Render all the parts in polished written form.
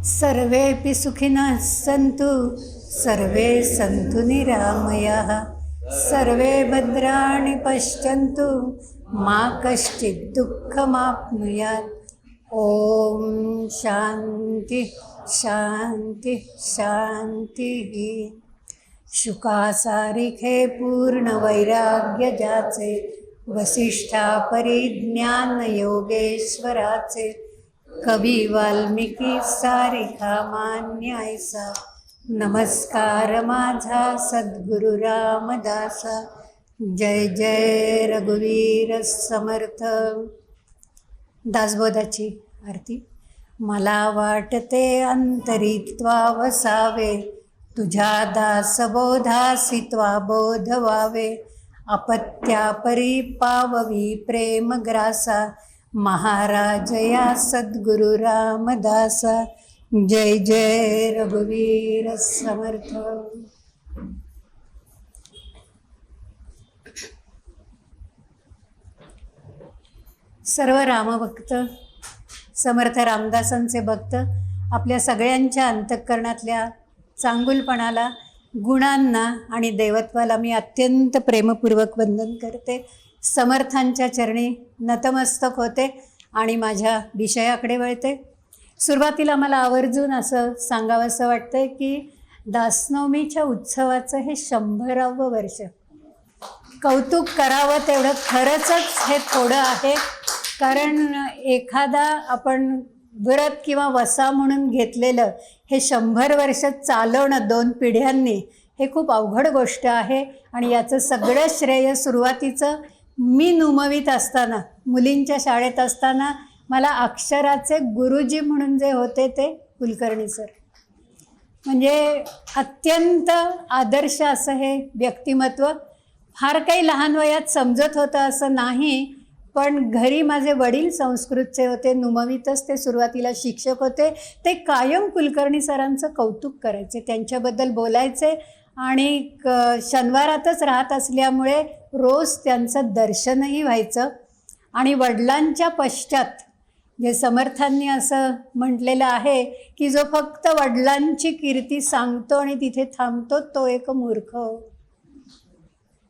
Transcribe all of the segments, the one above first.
सर्वेपि सुखिनः सन्तु सर्वे सन्तु निरामयाः सर्वे भद्राणि पश्यन्तु मा कश्चित् दुःखमाप्नुयात्। ओम शांति शांति शांतिः। शुकासारिखे पूर्ण वैराग्य ज्याचे वसिष्ठा परिज्ञान योगेश्वराचे कवी वाल्मिकी सारिखा मान्य ऐसा। नमस्कार माझा सद्गुरु रामदासा। जय जय रघुवीर समर्थ। दासबोधाची आरती। मला वाटते अंतरित्वा वसावे तुझ्या दासबोधासी त्वा बोध व्हावे। अपत्या परिपाववी प्रेम ग्रासा महाराज या सद्गुरु रामदासा। जय जय रघुवीर समर्थ। सर्व रामभक्त समर्थ रामदासांचे भक्त आपल्या सगळ्यांच्या अंतःकरणातल्या चांगुलपणाला, गुणांना आणि देवत्वाला मी अत्यंत प्रेमपूर्वक वंदन करते। समर्थांच्या चरणी नतमस्तक होते आणि माझ्या विषयाकडे वळते। सुरुवातीला मला आवर्जून असं सांगावंसं वाटतंय की दासनवमीच्या उत्सवाचं हे 100वे वर्ष। कौतुक करावं तेवढं खरंच हे थोडं आहे, कारण एखादा आपण व्रत किंवा वसा म्हणून घेतलेलं हे 100 वर्ष चालवणं 2 पिढ्यांनी हे खूप अवघड गोष्ट आहे। आणि याचं सगळं श्रेय सुरुवातीचं मी नुमवीत असताना, मुलींच्या शाळेत असताना मला अक्षराचे गुरुजी म्हणून जे होते ते कुलकर्णी सर, म्हणजे अत्यंत आदर्श असं हे व्यक्तिमत्व। फार काही लहान वयात समजत होतं असं नाही, पण घरी माझे वडील संस्कृतचे होते, नुमवीतच ते सुरुवातीला शिक्षक होते। ते कायम कुलकर्णी सरांचं कौतुक करायचे, त्यांच्याबद्दल बोलायचे आणि शनिवारातच राहत असल्यामुळे रोज त्यांचं दर्शनही व्हायचं। आणि वडिलांच्या पश्चात जे समर्थांनी असं म्हटलेलं आहे की जो फक्त वडिलांची कीर्ती सांगतो आणि तिथे थांबतो तो एक मूर्ख।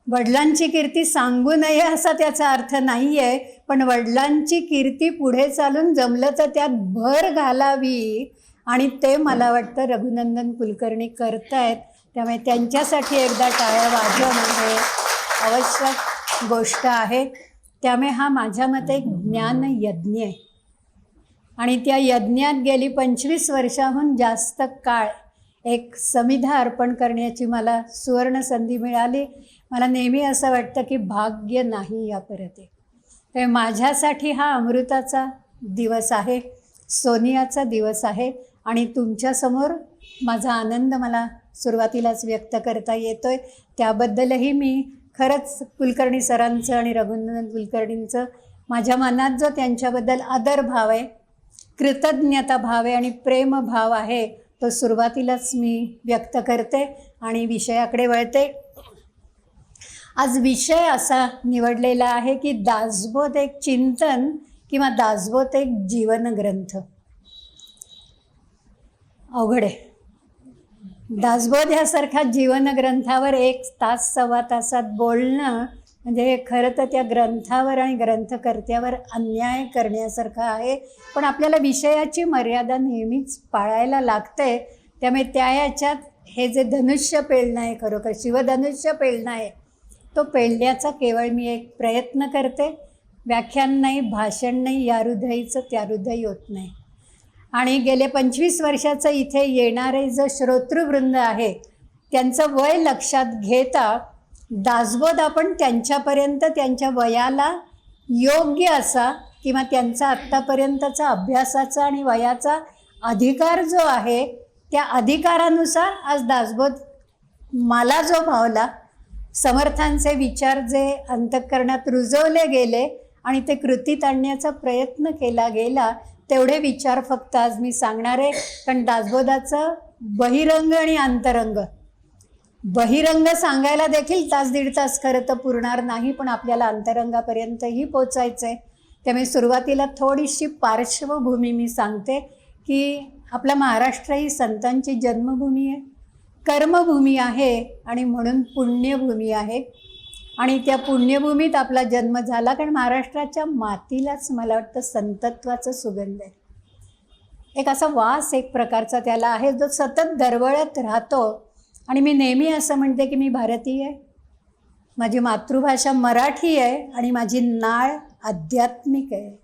वडिलांची कीर्ती सांगू नये असा त्याचा अर्थ नाही आहे, पण वडिलांची कीर्ती पुढे चालून जमलं तर त्यात भर घालावी, आणि ते मला वाटतं रघुनंदन कुलकर्णी करतायत। त्यामुळे त्यांच्यासाठी एकदा टाळ्या वाजवणं हे आवश्यक गोष्ट आहे। त्यामुळे हा माझ्या मते एक ज्ञान यज्ञ आहे आणि त्या यज्ञात गेली 25 वर्षाहून जास्त काळ एक समिधा अर्पण करण्याची मला सुवर्ण संधी मिळाली। मला नेहमी असं वाटतं की भाग्य नाही या परत आहे। तर माझ्यासाठी हा अमृताचा दिवस आहे, सोनियाचा दिवस आहे आणि तुमच्यासमोर माझा आनंद मला सुरुवातीलाच व्यक्त करता येतोय। त्याबद्दलही मी खरंच कुलकर्णी सरांचं आणि रघुनंदन कुलकर्णींचं माझ्या मनात जो त्यांच्याबद्दल आदर भाव आहे, कृतज्ञता भाव आहे आणि प्रेम भाव आहे तो सुरुवातीलाच मी व्यक्त करते आणि विषयाकडे वळते। आज विषय असा निवडलेला आहे की दासबोध एक चिंतन किंवा दासबोध एक जीवनग्रंथ। अवघड आहे। दासबोध ह्यासारख्या जीवनग्रंथावर 1 तास 1.25 तासात बोलणं म्हणजे हे खरं तर त्या ग्रंथावर आणि ग्रंथकर्त्यावर अन्याय करण्यासारखं आहे, पण आपल्याला विषयाची मर्यादा नेहमीच पाळायला लागते। त्यामुळे त्या याच्यात हे जे धनुष्य पेलणं आहे, खरोखर शिवधनुष्य पेलणं आहे, तो पेलण्याचा केवळ मी एक प्रयत्न करते। व्याख्यान नाही, भाषण नाही, या हृदयीचं त्या हृदयी होत नाही। आणि गेले 25 वर्षाचं इथे येणारे जो श्रोतृवृंद आहे त्यांचं वय लक्षात घेता दासबोध आपण त्यांच्यापर्यंत त्यांच्या वयाला योग्य असा किंवा त्यांचा आत्तापर्यंतचा अभ्यासाचा आणि वयाचा अधिकार जो आहे त्या अधिकारानुसार आज दासबोध मला जो भावला, समर्थांचे विचार जे अंतःकरणात रुजवले गेले आणि ते कृतीत आणण्याचा प्रयत्न केला गेला, तेवढे विचार फक्त आज मी सांगणार आहे। कारण दासबोधाचं बहिरंग आणि अंतरंग, बहिरंग सांगायला देखील 1-1.5 तास खरं तर पुरणार नाही, पण आपल्याला अंतरंगापर्यंतही पोचायचं आहे। त्यामुळे सुरुवातीला थोडीशी पार्श्वभूमी मी सांगते की आपला महाराष्ट्र ही संतांची जन्मभूमी आहे, कर्मभूमी आहे आणि म्हणून पुण्यभूमी आहे. आणि त्या पुण्यभूमीत आपला जन्म झाला, कारण महाराष्ट्राच्या मातीलाच मला वाटतं संतत्वाचं सुगंध आहे. एक असा वास एक प्रकारचा त्याला आहे जो सतत दरवळत राहतो. आणि मी नेहमी असं म्हणते की मी भारतीय आहे, माझी मातृभाषा मराठी आहे आणि माझी नाळ आध्यात्मिक आहे.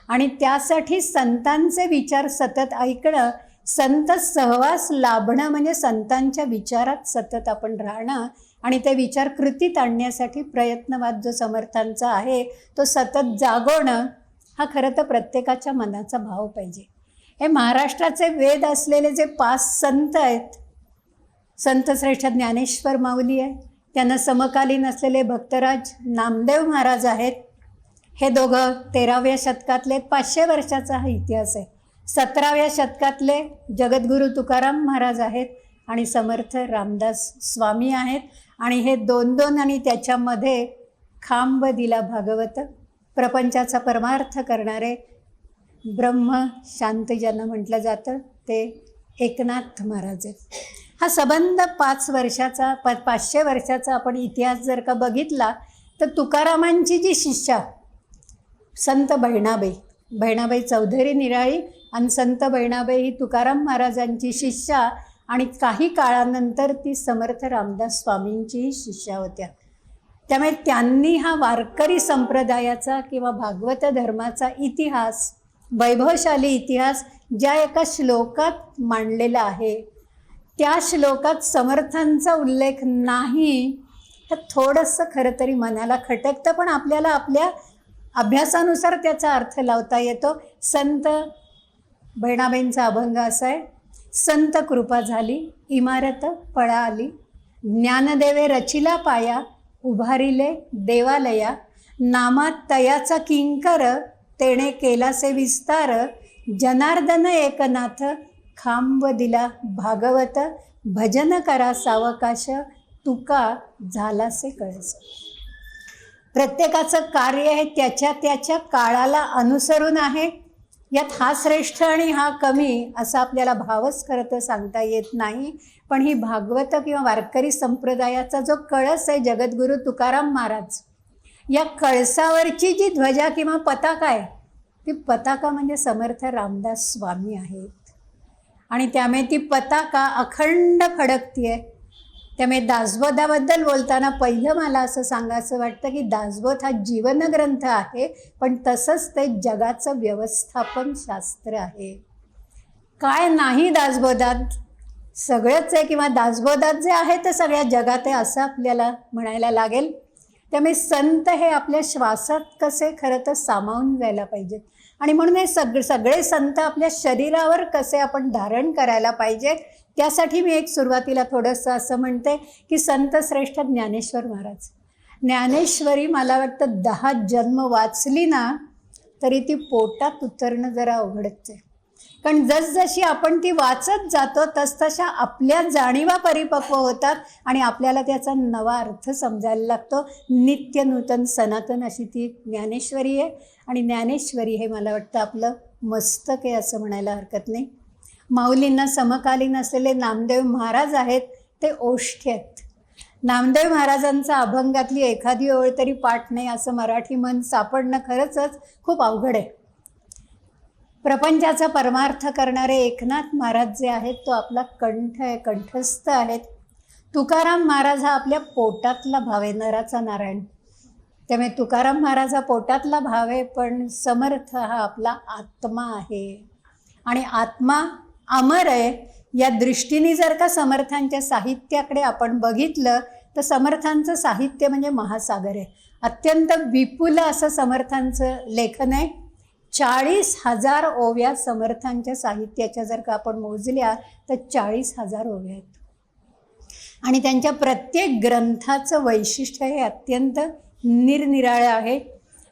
आणि त्यासाठी संतांचे विचार सतत ऐकणं, संत सहवास लाभणं म्हणजे संतांच्या विचारात सतत आपण राहणं आणि ते विचार कृतीत आणण्यासाठी प्रयत्नवाद जो समर्थांचा आहे तो सतत जागवणं, हा खरं तर प्रत्येकाच्या मनाचा भाव पाहिजे. हे महाराष्ट्राचे वेद असलेले जे 5 संत आहेत, संत श्रेष्ठ ज्ञानेश्वर माऊली आहे, त्यांना समकालीन असलेले भक्तराज नामदेव महाराज आहेत. हे दोघं 13व्या शतकातले, 500 वर्षाचा हा इतिहास आहे. 17व्या शतकातले जगद्गुरू तुकाराम महाराज आहेत आणि समर्थ रामदास स्वामी आहेत. आणि हे 2 आणि त्याच्यामध्ये खांब दिला भागवत, प्रपंचाचा परमार्थ करणारे ब्रह्म शांत ज्यांना म्हटलं जातं ते एकनाथ महाराज आहेत. हा संबंध 500 वर्षाचा आपण इतिहास जर का बघितला तर तुकारामांची जी शिष्या संत बहिणाबाई चौधरी निराळी आणि संत बहिणाबाई ही तुकाराम महाराजांची शिष्या आणि काही काळानंतर ती समर्थ रामदास स्वामींचीही शिष्या होत्या. त्यामुळे त्यांनी हा वारकरी संप्रदायाचा किंवा भागवत धर्माचा इतिहास, वैभवशाली इतिहास ज्या एका श्लोकात मांडलेला आहे, त्या श्लोकात समर्थांचा उल्लेख नाही तर थोडंसं खरं तरी मनाला खटकतं, पण आपल्याला आपल्या अभ्यासानुसार त्याचा अर्थ लावता येतो. संत बहिणाबाईंचा अभंग असा आहे, संत कृपा झाली इमारत पळा आली, ज्ञानदेवे रचिला पाया उभारिले देवालया, नामात तयाचा किंकर तेणे केलासे विस्तार, जनार्दन एकनाथ खांब दिला भागवत, भजन करा सावकाश तुका झालासे कळस. प्रत्येकाचं कार्य हे त्याच्या काळाला अनुसरून आहे. यात हा श्रेष्ठ आणि हा कमी असा आपल्याला भावच खरं तर सांगता येत नाही. पण ही भागवत किंवा वारकरी संप्रदायाचा जो कळस आहे जगद्गुरू तुकाराम महाराज, या कळसावरची जी ध्वजा किंवा पताका आहे ती पताका म्हणजे समर्थ रामदास स्वामी आहेत. आणि त्यामुळे ती पताका अखंड फडकते आहे. त्यामुळे दासबोधाबद्दल बोलताना पहिलं मला असं सांगायचं वाटतं की दासबोध हा जीवनग्रंथ आहे, पण तसंच ते जगाचं व्यवस्थापन शास्त्र आहे. काय नाही दासबोधात, सगळंच आहे, किंवा दासबोधात जे आहे ते सगळ्या जगात आहे असं आपल्याला म्हणायला लागेल. त्यामुळे संत हे आपल्या श्वासात कसे खरं तर सामावून जायला पाहिजेत. आणि म्हणून हे सगळे संत आपल्या शरीरावर कसे आपण धारण करायला पाहिजे, त्यासाठी मी एक सुरुवातीला थोडंसं असं म्हणते की संत श्रेष्ठ ज्ञानेश्वर महाराज, ज्ञानेश्वरी मला वाटतं 10 जन्म वाचली ना तरी ती पोटात उतरणं जरा अवघडच आहे. कारण जसजशी आपण ती वाचत जातो तसतशा आपल्या जाणीवा परिपक्व होतात आणि आपल्याला त्याचा नवा अर्थ समजायला लागतो. नित्य नूतन सनातन अशी ती ज्ञानेश्वरी आहे. आणि ज्ञानेश्वरी हे मला वाटतं आपलं मस्तक आहे असं म्हणायला हरकत नाही. माऊलींना समकालीन असलेले नामदेव महाराज आहेत ते ओष्ठ्य आहेत. नामदेव महाराजांचा अभंगातली एखादी ओळ तरी पाठ नाही असं मराठी मन सापडणं खरंच खूप अवघड आहे. प्रपंचाचा परमार्थ करणारे एकनाथ महाराज जे आहेत तो आपला कंठ आहे, कंठस्थ आहेत. तुकाराम महाराज हा आपल्या पोटातला भाव आहे, नराचा नारायण. त्यामुळे तुकाराम महाराज हा पोटातला भाव आहे, पण समर्थ हा आपला आत्मा आहे. आणि आत्मा अमर आहे. या दृष्टीने जर का समर्थांच्या साहित्याकडे आपण बघितलं तर समर्थांचं साहित्य म्हणजे महासागर आहे. अत्यंत विपुल असं समर्थांचं लेखन आहे. 40,000 ओव्या समर्थांच्या साहित्याच्या जर का आपण मोजल्या तर 40,000 ओव्या आहेत. आणि त्यांच्या प्रत्येक ग्रंथाचं वैशिष्ट्य हे अत्यंत निरनिराळं आहे.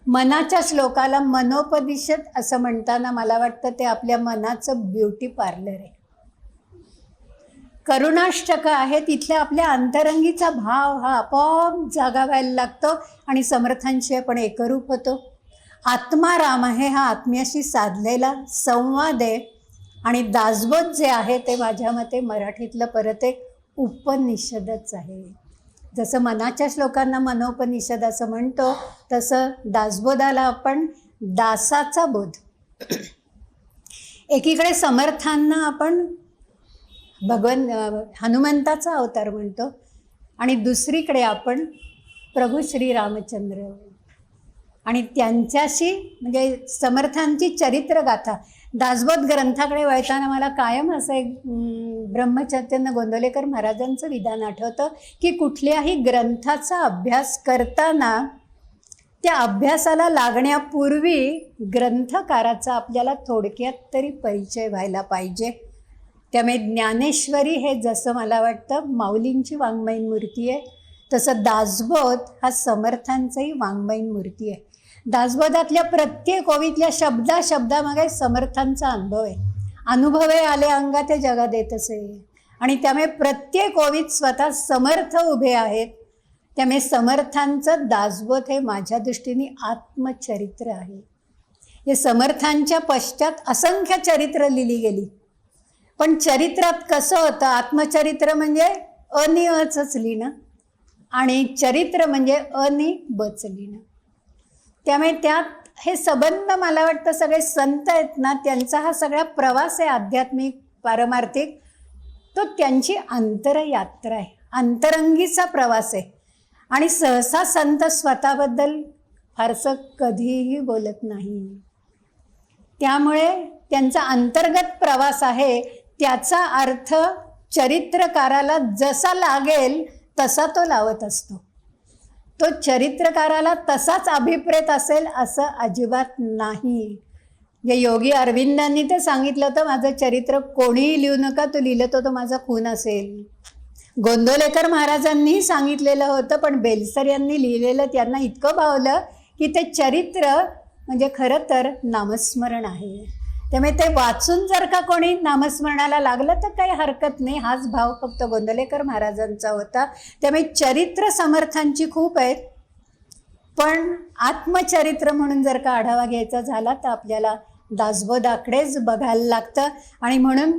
मनाच्या श्लोकाला मनोपदिशत असं म्हणताना मला वाटतं ते आपल्या मनाचं ब्युटी पार्लर आहे. करुणाष्टक आहे, तिथल्या आपल्या अंतरंगीचा भाव हा आपोआप जागा व्हायला लागतो आणि समर्थांशी आपण एकरूप होतो. आत्मा राम आहे, हा आत्म्याशी साधलेला संवाद आहे. आणि दासबोध जे आहे ते माझ्या मते मराठीतलं परत एक उपनिषदच आहे. जसं मनाच्या श्लोकांना मनोपनिषद असं म्हणतो, तसं दासबोधाला आपण दासाचा बोध. एकीकडे समर्थांना आपण हनुमंताचा अवतार म्हणतो आणि दुसरीकडे आपण प्रभू श्री रामचंद्र आणि त्यांच्याशी म्हणजे समर्थांची चरित्रगाथा. दासबोध ग्रंथाकडे वळताना मला कायम असं एक ब्रह्मचैतन्य गोंदवलेकर महाराजांचं विधान आठवतं की कुठल्याही ग्रंथाचा अभ्यास करताना त्या अभ्यासाला लागण्यापूर्वी ग्रंथकाराचा आपल्याला थोडक्यात तरी परिचय व्हायला पाहिजे. त्यामुळे ज्ञानेश्वरी हे जसं मला वाटतं माऊलींची वाङ्मयीन मूर्ती आहे, तसं दासबोध हा समर्थांचंही वाङ्मयीन मूर्ती आहे. दासबोधातल्या प्रत्येक ओवीतल्या शब्दामागे समर्थांचा अनुभव आहे. अनुभवे आले अंगा ते जगात येतसे आणि त्यामुळे प्रत्येक ओवीत स्वतः समर्थ उभे आहेत. त्यामुळे समर्थांचं दासबोध हे माझ्या दृष्टीने आत्मचरित्र आहे. हे समर्थांच्या पश्चात असंख्य चरित्र लिहिली गेली, पण चरित्रात कसं होतं, आत्मचरित्र म्हणजे अनि अच लिहिणं आणि चरित्र म्हणजे अनि बच लिहिणं. त्यामुळे त्यात हे संबंध मला वाटतं सगळे संत आहेत ना, त्यांचा हा सगळा प्रवास आहे आध्यात्मिक पारमार्थिक, तो त्यांची अंतरयात्रा आहे, अंतरंगीचा प्रवास आहे. आणि सहसा संत स्वतःबद्दल फारसं कधीही बोलत नाही. त्यामुळे त्यांचा अंतर्गत प्रवास आहे, त्याचा अर्थ चरित्रकाराला जसा लागेल तसा तो लावत असतो. तो चरित्रकाराला तसाच अभिप्रेत असेल असं अजिबात नाही. या योगी अरविंदांनी ते सांगितलं होतं, माझं चरित्र कोणीही लिहू नका, तो लिहिलं तो माझा खून असेल. गोंदवलेकर महाराजांनीही सांगितलेलं होतं, पण बेलसर यांनी लिहिलेलं त्यांना इतकं भावलं की ते चरित्र म्हणजे खरं तर नामस्मरण आहे. त्यामुळे ते वाचून जर का कोणी नामस्मरणाला लागलं तर काही हरकत नाही. हाच भाव फक्त गोंदवलेकर महाराजांचा होता. त्यामुळे चरित्र समर्थांची खूप आहेत, पण आत्मचरित्र म्हणून जर का आढावा घ्यायचा झाला तर आपल्याला दासबोधाकडेच बघायला लागतं. आणि म्हणून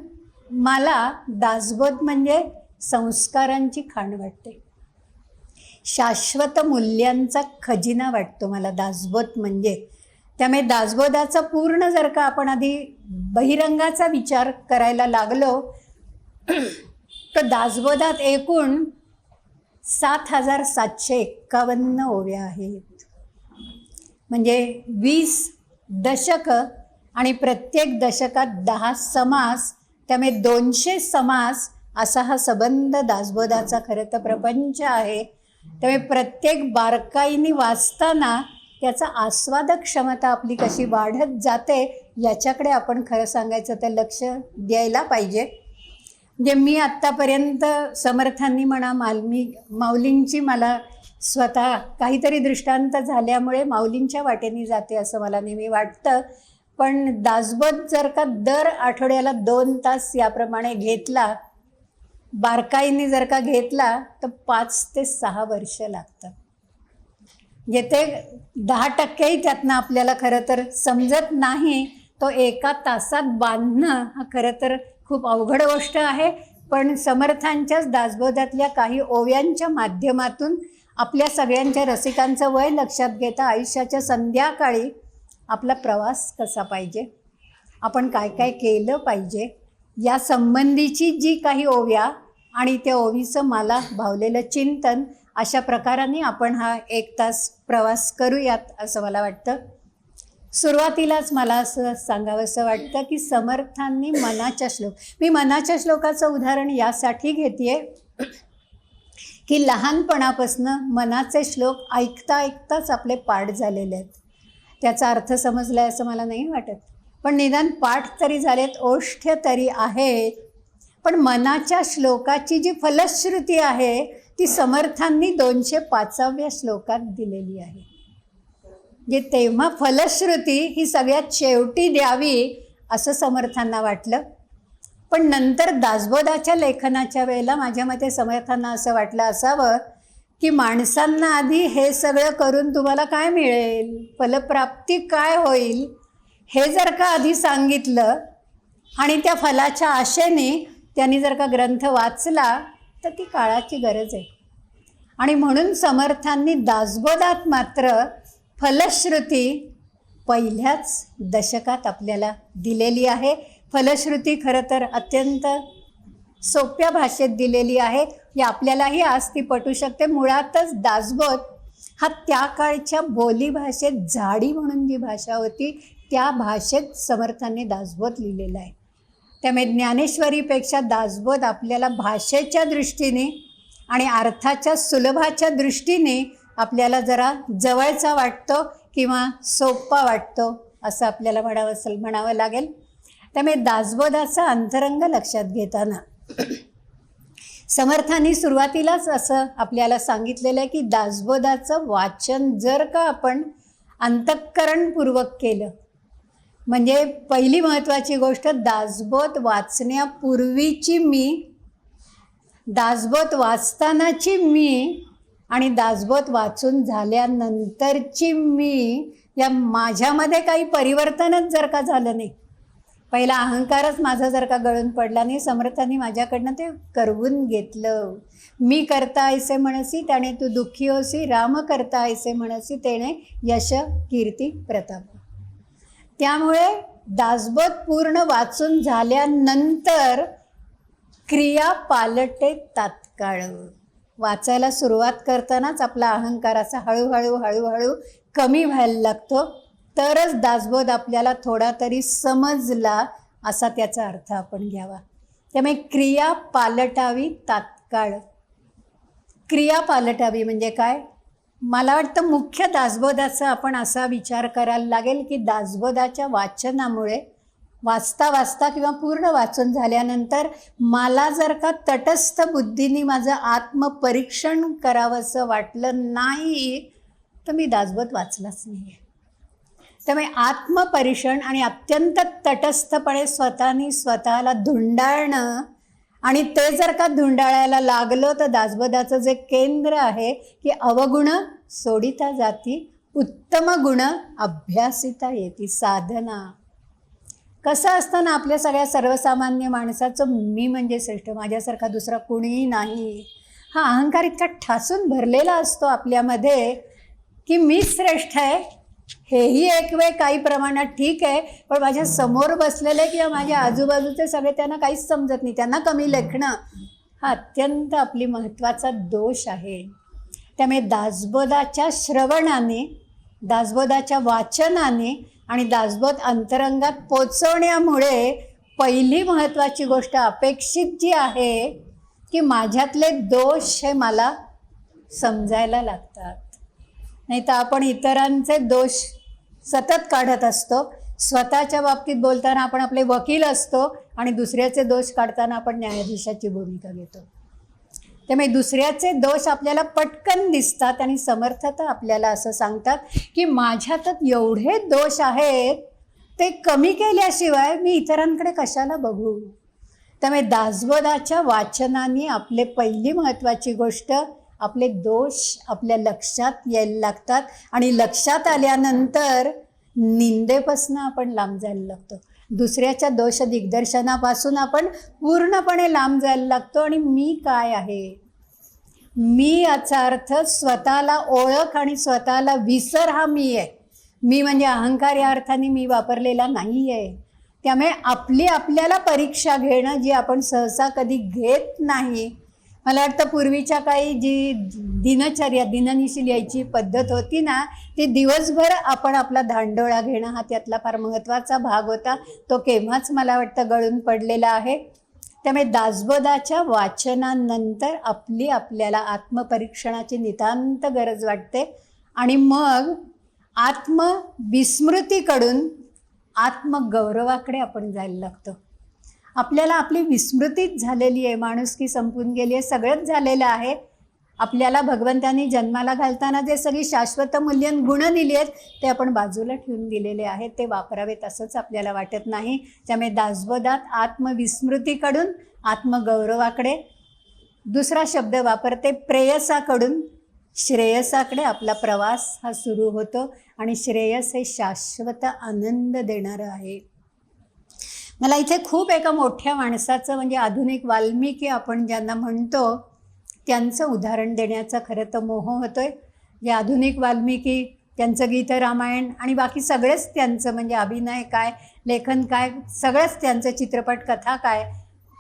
मला दासबोध म्हणजे संस्कारांची खाण वाटते, शाश्वत मूल्यांचा खजिना वाटतो मला दासबोध म्हणजे. त्यामुळे दासबोधाचा पूर्ण जर का आपण आधी बहिरंगाचा विचार करायला लागलो तर दासबोधात एकूण 7,751 ओव्या आहेत. म्हणजे 20 दशकं आणि प्रत्येक दशकात 10 समास, त्यामुळे 200 समास असा हा संबंध दासबोधाचा खरं तर प्रपंच आहे. त्यामुळे प्रत्येक बारकाईने वाचताना त्याचा आस्वादक क्षमता आपली कशी वाढत जाते याच्याकडे आपण खरं सांगायचं तर लक्ष द्यायला पाहिजे. म्हणजे मी आत्तापर्यंत समर्थांनी म्हणा माऊलींची मला स्वतः काहीतरी दृष्टांत झाल्यामुळे माऊलींच्या वाटेने जाते असं मला नेहमी वाटतं. पण दासबोध जर का दर आठवड्याला 2 तास याप्रमाणे घेतला, बारकाईने जर का घेतला तर 5 ते 6 वर्ष लागतात. म्हणजे ते 10%ही त्यातनं आपल्याला खरं तर समजत नाही. तो एका तासात बांधणं हा खरं तर खूप अवघड गोष्ट आहे. पण समर्थांच्याच दासबोधातल्या काही ओव्यांच्या माध्यमातून आपल्या सगळ्यांच्या रसिकांचं वय लक्षात घेता आयुष्याच्या संध्याकाळी आपला प्रवास कसा पाहिजे, आपण काय काय केलं पाहिजे या संबंधीची जी काही ओव्या आणि त्या ओवीचं मला भावलेलं चिंतन, अशा प्रकाराने आपण हा 1 तास प्रवास करूयात असं मला वाटतं. सुरुवातीलाच मला असं सांगावंसं वाटतं की समर्थांनी मी मनाच्या श्लोकाचं उदाहरण यासाठी घेते की लहानपणापासून मनाचे श्लोक ऐकता ऐकताच आपले पाठ झालेले आहेत. त्याचा अर्थ समजला आहे असं मला नाही वाटत, पण निदान पाठ तरी झालेत, ओष्ठ्य तरी आहेत. पण मनाच्या श्लोकाची जी फलश्रुती आहे ती समर्थांनी 205व्या श्लोकात दिलेली आहे. जे तेव्हा फलश्रुती ही सगळ्यात शेवटी द्यावी असं समर्थांना वाटलं. पण नंतर दासबोधाच्या लेखनाच्या वेळेला माझ्या मते समर्थांना असं वाटलं असावं की माणसांना आधी हे सगळं करून तुम्हाला काय मिळेल, फलप्राप्ती काय होईल हे जर का आधी सांगितलं आणि त्या फलाच्या आशेने त्यांनी जर का ग्रंथ वाचला तर ती काळाची गरज आहे. आणि म्हणून समर्थांनी दासबोधात मात्र फलश्रुती पहिल्याच दशकात आपल्याला दिलेली आहे. फलश्रुती खरं तर अत्यंत सोप्या भाषेत दिलेली आहे. ही आपल्यालाही आज ती पटू शकते. मुळातच दासबोध हा त्या काळच्या बोलीभाषेत झाडी म्हणून जी भाषा होती त्या भाषेत समर्थांनी दासबोध लिहिलेला आहे. त्यामुळे ज्ञानेश्वरीपेक्षा दासबोध आपल्याला भाषेच्या दृष्टीने आणि अर्थाच्या सुलभाच्या दृष्टीने आपल्याला जरा जवळचा वाटतो किंवा सोपा वाटतो असं आपल्याला म्हणावं लागेल. त्यामुळे दासबोधाचा अंतरंग लक्षात घेताना समर्थांनी सुरुवातीलाच असं आपल्याला सांगितलेलं आहे की दासबोधाचं वाचन जर का आपण अंतःकरणपूर्वक केलं, म्हणजे पहिली महत्त्वाची गोष्ट, दासबोध वाचण्यापूर्वीची मी, दासबोध वाचतानाची मी आणि दासबोध वाचून झाल्यानंतरची मी, या माझ्यामध्ये काही परिवर्तनच जर का झालं नाही, पहिला अहंकारच माझा जर का गळून पडला नाही, समर्थांनी माझ्याकडनं ते करवून घेतलं. मी करता ऐसे म्हणसी त्याने तू दुःखी होसी, राम करता ऐसे म्हणसी तेने यश कीर्ती प्रताप. त्यामुळे दासबोध पूर्ण वाचून झाल्यानंतर क्रिया पालटे तात्काळ. वाचायला सुरुवात करतानाच आपला अहंकार असा हळूहळू कमी व्हायला लागतो, तरच दासबोध आपल्याला थोडा तरी समजला असा त्याचा अर्थ आपण घ्यावा. त्यामुळे क्रिया पालटावी तात्काळ. क्रिया पालटावी म्हणजे काय? मला वाटतं मुख्य दासबोधाचा आपण असा विचार करायला लागेल की दासबोधाच्या वाचनामुळे वाचता वाचता किंवा पूर्ण वाचून झाल्यानंतर मला जर का तटस्थ बुद्धीने माझं आत्मपरीक्षण करावंसं वाटलं नाही तर मी दासबोध वाचलाच नाही आहे. त्यामुळे आत्मपरीक्षण आणि अत्यंत तटस्थपणे स्वतःला धुंडाळणं, आणि ते जर का धुंडाळायला लागलं तर दासबोधाचं जे केंद्र आहे की अवगुण सोडिता जाती, उत्तम गुण अभ्यासिता येती. साधना कसं असतं ना, आपल्या सगळ्या सर्वसामान्य माणसाचं मी म्हणजे श्रेष्ठ, माझ्यासारखा दुसरा कुणीही नाही, हा अहंकार इतका ठासून भरलेला असतो आपल्यामध्ये की मीच श्रेष्ठ आहे. हेही एक वेळ काही प्रमाणात ठीक आहे, पण माझ्या समोर बसलेले किंवा माझ्या आजूबाजूचे सगळे त्यांना काहीच समजत नाही, त्यांना कमी लेखणं हा अत्यंत आपली महत्त्वाचा दोष आहे. त्यामुळे दासबोधाच्या श्रवणाने, दासबोधाच्या वाचनाने आणि दासबोध अंतरंगात पोचवण्यामुळे पहिली महत्त्वाची गोष्ट अपेक्षित जी आहे की माझ्यातले दोष हे मला समजायला लागतात. नाही तर आपण इतरांचे दोष सतत काढत असतो. स्वतःच्या बाबतीत बोलताना आपण आपले वकील असतो आणि दुसऱ्याचे दोष काढताना आपण न्यायाधीशाची भूमिका घेतो. त्यामुळे दुसऱ्याचे दोष आपल्याला पटकन दिसतात आणि समर्थ तर आपल्याला असं सांगतात की माझ्यातच एवढे दोष आहेत, ते कमी केल्याशिवाय मी इतरांकडे कशाला बघू. त्यामुळे दासबोधाच्या वाचनाने आपले पहिली महत्त्वाची गोष्ट, आपले दोष आपल्या लक्षात यायला लागतात आणि लक्षात आल्यानंतर निंदेपासून आपण लांब जायला लागतो. दुसऱ्याच्या दोष दिग्दर्शनापासून आपण पूर्णपणे लांब जायला लागतो. आणि मी काय आहे, मी याचा अर्थ स्वतःला ओळख आणि स्वतःला विसर हा मी आहे. मी म्हणजे अहंकार या अर्थाने मी वापरलेला नाही आहे. त्यामुळे आपल्याला परीक्षा घेणं जी आपण सहसा कधी घेत नाही. मला वाटतं पूर्वीच्या काळी जी दिनचर्या, दिननिशी लिहायची पद्धत होती ना, ती दिवसभर आपण आपला धांडोळा घेणं हा त्यातला फार महत्त्वाचा भाग होता. तो केव्हाच मला वाटतं गळून पडलेला आहे. त्यामुळे दासबोधाच्या वाचनानंतर आपल्याला आत्मपरीक्षणाची नितांत गरज वाटते आणि मग आत्मविस्मृतीकडून आत्मगौरवाकडे आपण जायला लागतो. आपल्याला आपली विस्मृतीच झालेली आहे, माणुसकी संपून गेली आहे, सगळंच झालेलं आहे. आपल्याला भगवंतांनी जन्माला घालताना जे सगळी शाश्वत मूल्यन गुण दिली आहेत ते आपण बाजूला ठेवून दिलेले आहेत, ते वापरावेत असंच आपल्याला वाटत नाही. त्यामुळे दासबोधात आत्मविस्मृतीकडून आत्मगौरवाकडे, दुसरा शब्द वापरते प्रेयसाकडून श्रेयसाकडे आपला प्रवास हा सुरू होतो. आणि श्रेयस हे शाश्वत आनंद देणारं आहे. मला इथे खूप एका मोठ्या माणसाचं म्हणजे आधुनिक वाल्मिकी आपण ज्यांना म्हणतो त्यांचं उदाहरण देण्याचा खरं तर मोह होतोय. जे आधुनिक वाल्मिकी, त्यांचं गीत रामायण आणि बाकी सगळेच त्यांचं म्हणजे अभिनय काय, लेखन काय, सगळंच त्यांचं चित्रपट कथा काय,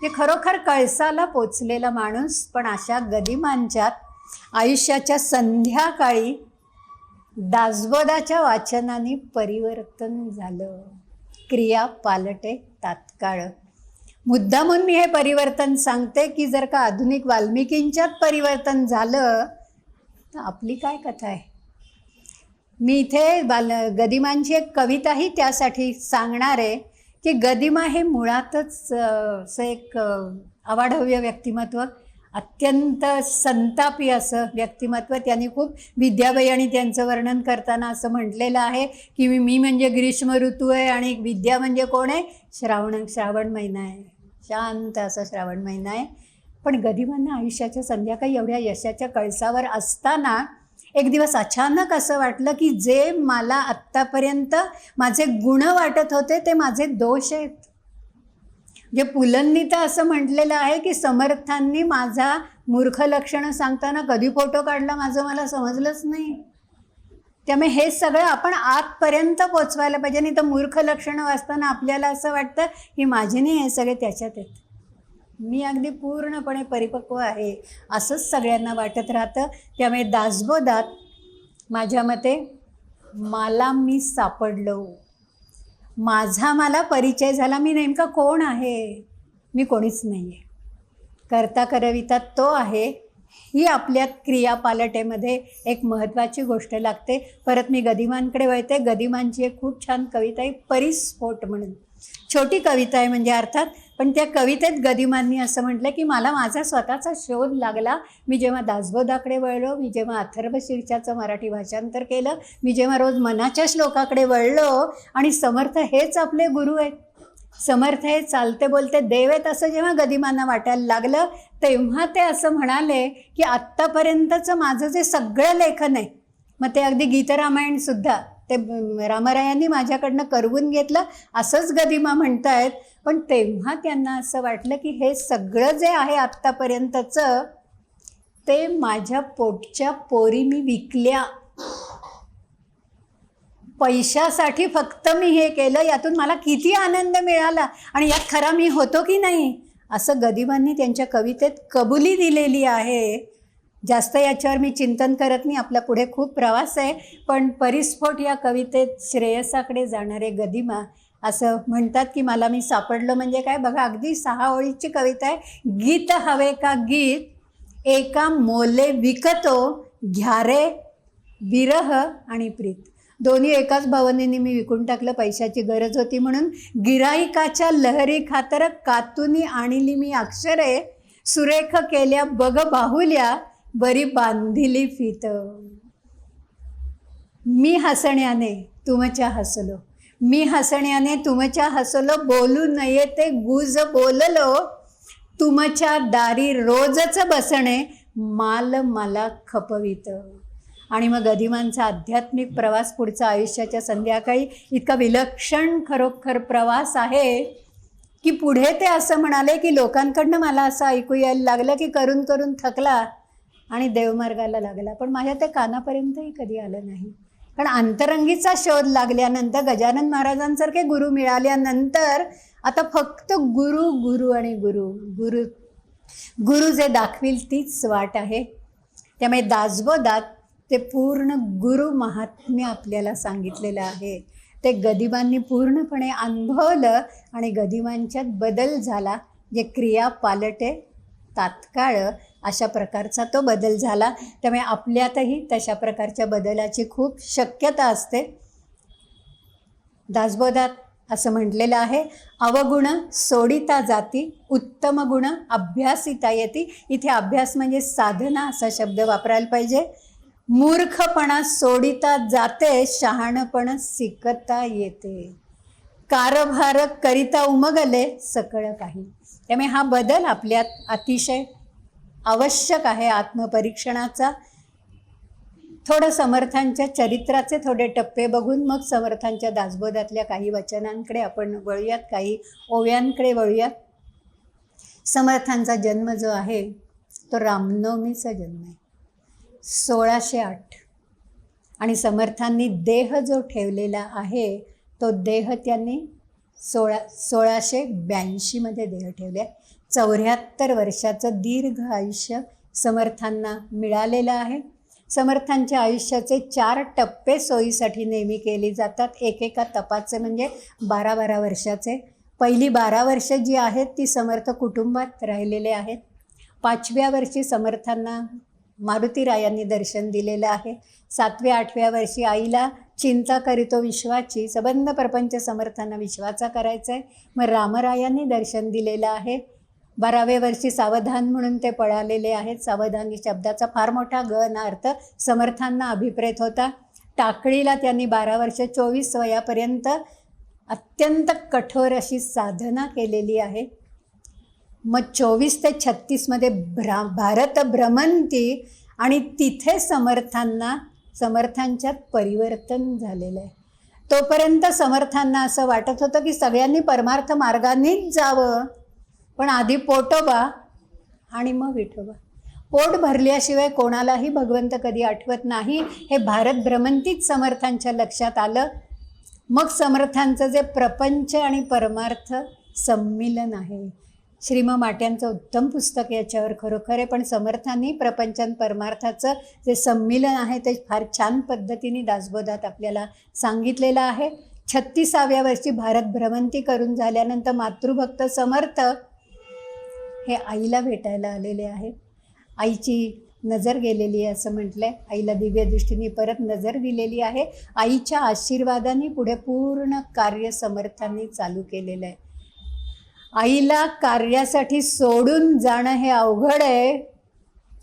हे खरोखर कळसाला पोचलेला माणूस. पण अशा गदिमांच्यात आयुष्याच्या संध्याकाळी दासबोधाच्या वाचनाने परिवर्तन झालं. क्रिया पालटे तात्काळ. मुद्दामून मी हे परिवर्तन सांगते की जर का आधुनिक वाल्मिकींच्यात परिवर्तन झालं तर आपली काय कथा आहे. मी इथे गदिमांची एक कविताही त्यासाठी सांगणार आहे की गदिमा हे मुळातच असं एक अवाढव्य व्यक्तिमत्व, अत्यंत संतापी असं व्यक्तिमत्व. त्यांनी खूप विद्याबाई आणि त्यांचं वर्णन करताना असं म्हटलेलं आहे की मी म्हणजे ग्रीष्म ऋतू आहे आणि विद्या म्हणजे कोण आहे, श्रावण महिना आहे, शांत असा श्रावण महिना आहे. पण गदिमांना आयुष्याच्या संध्याकाळी एवढ्या यशाच्या कळसावर असताना एक दिवस अचानक असं वाटलं की जे मला आत्तापर्यंत माझे गुण वाटत होते ते माझे दोष आहेत. जे पुलंनी तर असं म्हटलेलं आहे की समर्थांनी माझा मूर्ख लक्षणं सांगताना कधी फोटो काढला माझं मला समजलंच नाही. त्यामुळे हे सगळं आपण आतपर्यंत पोचवायला पाहिजे. नाही तर मूर्ख लक्षणं वाचताना आपल्याला असं वाटतं की माझे नाही, हे सगळे त्याच्यात आहेत, मी अगदी पूर्णपणे परिपक्व आहे असंच सगळ्यांना वाटत राहतं. त्यामुळे दासबोधात माझ्या मते मी सापडलो, माझा मला परिचय झाला. मी नेमका कोण आहे, मी कोणीच नाही आहे. करता करविता तो आहे, ही आपल्या क्रियापालटेमध्ये एक महत्त्वाची गोष्ट लागते. परत मी गदिमांकडे वळते. गदिमांची एक खूप छान कविता आहे परिस्फोट म्हणून. छोटी कविता आहे म्हणजे अर्थात, पण त्या कवितेत गदिमांनी असं म्हटलं की मला माझा स्वतःचा शोध लागला. मी जेव्हा दासबोधाकडे वळलो, मी जेव्हा अथर्वशीर्षाचं मराठी भाषांतर केलं, मी जेव्हा रोज मनाच्या श्लोकाकडे वळलो आणि समर्थ हेच आपले गुरु आहेत, समर्थ हे चालते बोलते देव आहेत असं जेव्हा गदिमांना वाटायला लागलं, तेव्हा ते असं म्हणाले की आत्तापर्यंतचं माझं जे सगळं लेखन आहे, मग ते अगदी गीतरामायणसुद्धा ते रामरायांनी माझ्याकडनं करवून घेतलं असंच गदिमा म्हणतायत. पण तेव्हा त्यांना असं वाटलं की हे सगळं जे आहे आत्तापर्यंतचं ते माझ्या पोटच्या पोरी मी विकल्या, पैशासाठी फक्त मी हे केलं, यातून मला किती आनंद मिळाला आणि यात खरा मी होतो की नाही असं गदिमांनी त्यांच्या कवितेत कबुली दिलेली आहे. जास्त याच्यावर मी चिंतन करत नाही, आपला पुढे खूप प्रवास आहे. पण परिस्फोट या कवितेत श्रेयसाकडे जाणारे गदिमा असं म्हणतात की मी सापडलो म्हणजे काय बघा, अगदी 6 ओळीची कविता आहे. गीत हवे का गीत, एका मोले विकतो, घ्यारे विरह आणि प्रीत. दोन्ही एकाच भावनेने मी विकून टाकलं, पैशाची गरज होती म्हणून. गिराईकाच्या लहरी खातर कातुनी आणली मी अक्षरे, सुरेख केल्या बघ बाहुल्या, बरी बांधिली फीत. मी हसण्याने तुमच्या हसलो, मी हसण्याने तुमच्या हसलो, बोलू नये ते गुज बोललो, तुमच्या दारी रोजच बसणे, माल मला खपवित. आणि मग गदिमांचा आध्यात्मिक प्रवास पुढचा आयुष्याच्या संध्याकाळी इतका विलक्षण खरोखर प्रवास आहे की पुढे ते असं म्हणाले की लोकांकडनं मला असं ऐकू यायला लागलं की करून करून थकला आणि देवमार्गाला लागला, पण माझ्या ते कानापर्यंतही कधी आलं नाही. कारण अंतरंगीचा शोध लागल्यानंतर, गजानन महाराजांसारखे गुरु मिळाल्यानंतर आता फक्त गुरु गुरु आणि गुरु गुरु गुरु जे दाखविल तीच वाट आहे. त्यामुळे दासबोधात ते पूर्ण गुरु महात्म्य आपल्याला सांगितलेलं आहे. ते गदिमांनी पूर्णपणे अनुभवलं आणि गदिमांच्यात बदल झाला. जे क्रिया पालटे तात्काळ अशा प्रकारचा तो बदल झाला. त्यामुळे आपल्यातही तशा प्रकारच्या बदलाची खूप शक्यता असते. दासबोधात असं म्हटलेलं आहे, अवगुण सोडिता जाती, उत्तम गुण अभ्यासिता येती. इथे अभ्यास म्हणजे साधना असा शब्द वापरायला पाहिजे. मूर्खपणा सोडिता जाते, शहाणपण शिकता येते. कारभार करिता उमगले सकळ काही. त्यामुळे हा बदल आपल्यात अतिशय आवश्यक आहे आत्मपरीक्षणाचा. थोडं समर्थांच्या चरित्राचे थोडे टप्पे बघून मग समर्थांच्या दासबोधातल्या काही वचनांकडे आपण वळूयात, काही ओव्यांकडे वळूयात. समर्थांचा जन्म जो आहे तो रामनवमीचा जन्म आहे, 1608. आणि समर्थांनी देह जो ठेवलेला आहे तो देह त्यांनी 1682 देह ठेवले. 74 वर्षाचं दीर्घ आयुष्य समर्थांना मिळालेलं आहे. समर्थांच्या आयुष्याचे 4 टप्पे सोयीसाठी नेहमी केली जातात. एकेका तपाचे म्हणजे 12 वर्षाचे. पहिली 12 वर्ष जी आहेत ती समर्थ कुटुंबात राहिलेले आहेत. 5व्या वर्षी समर्थांना मारुतीरायांनी दर्शन दिलेलं आहे. 7व्या-8व्या वर्षी आईला चिंता करीतो विश्वाची, सबंध प्रपंच समर्थांना विश्वाचा करायचा आहे. मग रामरायांनी दर्शन दिलेलं आहे. 12व्या वर्षी सावधान म्हणून ते पळालेले आहेत. सावधान शब्दाचा फार मोठा गहन अर्थ समर्थांना अभिप्रेत होता. टाकळीला त्यांनी 12 वर्ष 24 वयापर्यंत अत्यंत कठोर अशी साधना केलेली आहे. मग 24 ते 36 भारत भ्रमंती आणि तिथे समर्थांच्यात परिवर्तन झालेलं आहे. तोपर्यंत समर्थांना असं वाटत होतं की सगळ्यांनी परमार्थ मार्गानेच जावं, पण आधी पोटोबा आणि मग विठोबा. पोट भरल्याशिवाय कोणालाही भगवंत कधी आठवत नाही, हे भारत भ्रमंतीच समर्थांच्या लक्षात आलं. मग समर्थांचं जे प्रपंच आणि परमार्थ संमिलन आहे, श्रीम माट्यांचं उत्तम पुस्तक याच्यावर खरोखर आहे. पण समर्थांनी प्रपंच आणि परमार्थाचं जे संमिलन आहे ते फार छान पद्धतीने दासबोधात आपल्याला सांगितलेलं आहे. 36व्या वर्षी भारत भ्रमंती करून झाल्यानंतर मातृभक्त समर्थ हे आईला भेटायला आलेले आहेत. आईची नजर गेलेली आहे असं म्हटलं आहे. आईला दिव्य दृष्टीने परत नजर दिलेली आहे. आईच्या आशीर्वादाने पुढे पूर्ण कार्य समर्थांनी चालू केलेलं आहे. आईला कार्यासाठी सोडून जाणं हे अवघड आहे,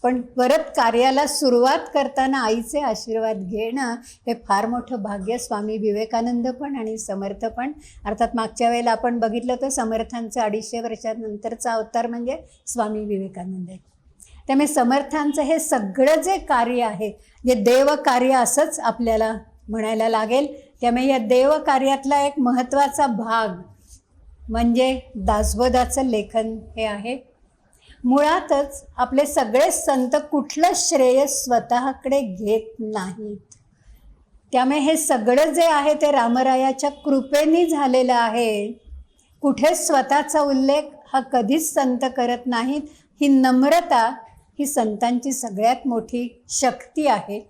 पण परत कार्याला सुरुवात करताना आईचे आशीर्वाद घेणं हे फार मोठं भाग्य. स्वामी विवेकानंद पण आणि समर्थ पण. अर्थात मागच्या वेळेला आपण बघितलं तर समर्थांचं 250 वर्षानंतरचा अवतार म्हणजे स्वामी विवेकानंद आहे. त्यामुळे समर्थांचं हे सगळं जे कार्य आहे, जे देवकार्य असंच आपल्याला म्हणायला लागेल. त्यामुळे या देवकार्यातला एक महत्त्वाचा भाग म्हणजे दासबोधाचं लेखन हे आहे. मुळातच आपले सगळे संत कुठलं श्रेय स्वतःकडे घेत नाहीत. त्यामुळे हे सगळं जे आहे ते रामरायाच्या कृपेने झालेलं आहे. कुठे स्वतःचा उल्लेख हा कधीच संत करत नाहीत. ही नम्रता ही संतांची सगळ्यात मोठी शक्ती आहे.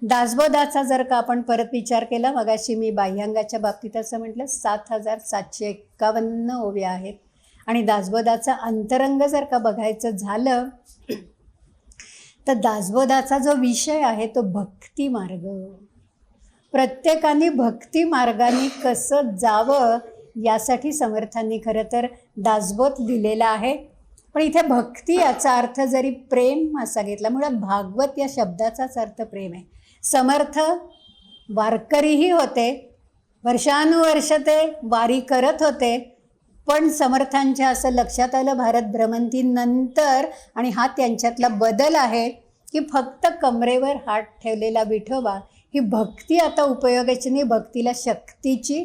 दासबोधाचा जर का आपण परत विचार केला, मगाशी मी बाह्यांगाच्या बाबतीत असं म्हटलं 7751 ओव्या आहेत. आणि दासबोधाचा अंतरंग जर का बघायचं झालं तर दासबोधाचा जो विषय आहे तो भक्ती मार्ग. प्रत्येकाने भक्ती मार्गाने कसं जावं यासाठी समर्थांनी खरं तर दासबोध दिलेला आहे. पण इथे भक्ती याचा अर्थ जरी प्रेम असा घेतला, मुळात भागवत या शब्दाचाच अर्थ प्रेम आहे. समर्थ वारकरीही होते, वर्षानुवर्ष ते वारी करत होते. पण समर्थांच्या असं लक्षात आलं भारत भ्रमंतीनंतर, आणि हा त्यांच्यातला बदल आहे की फक्त कमरेवर हात ठेवलेला विठोबा ही भक्ती आता उपयोगाची नाही. भक्तीला शक्तीची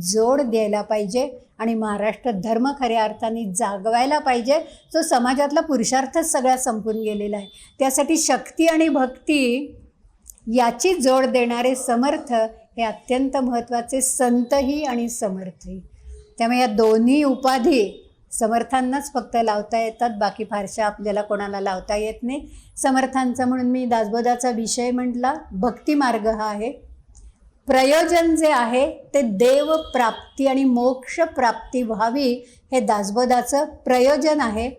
जोड द्यायला पाहिजे आणि महाराष्ट्र धर्म खऱ्या अर्थाने जागवायला पाहिजे, जो समाजातला पुरुषार्थच सगळा संपून गेलेला आहे. त्यासाठी शक्ती आणि भक्ती याची जोड देणारे समर्थ हे अत्यंत महत्त्वाचे संतही आणि समर्थही. त्यामुळे या दोन्ही उपाधी समर्थांनाच फक्त लावता येतात, बाकी फारशा आपल्याला कोणाला लावता येत नाही. समर्थांचा म्हणून मी दासबोधाचा विषय म्हटला, भक्ती मार्ग हा आहे. प्रयोजन जे आहे ते देवप्राप्ती आणि मोक्षप्राप्ती व्हावी हे दासबोधाचं प्रयोजन आहे.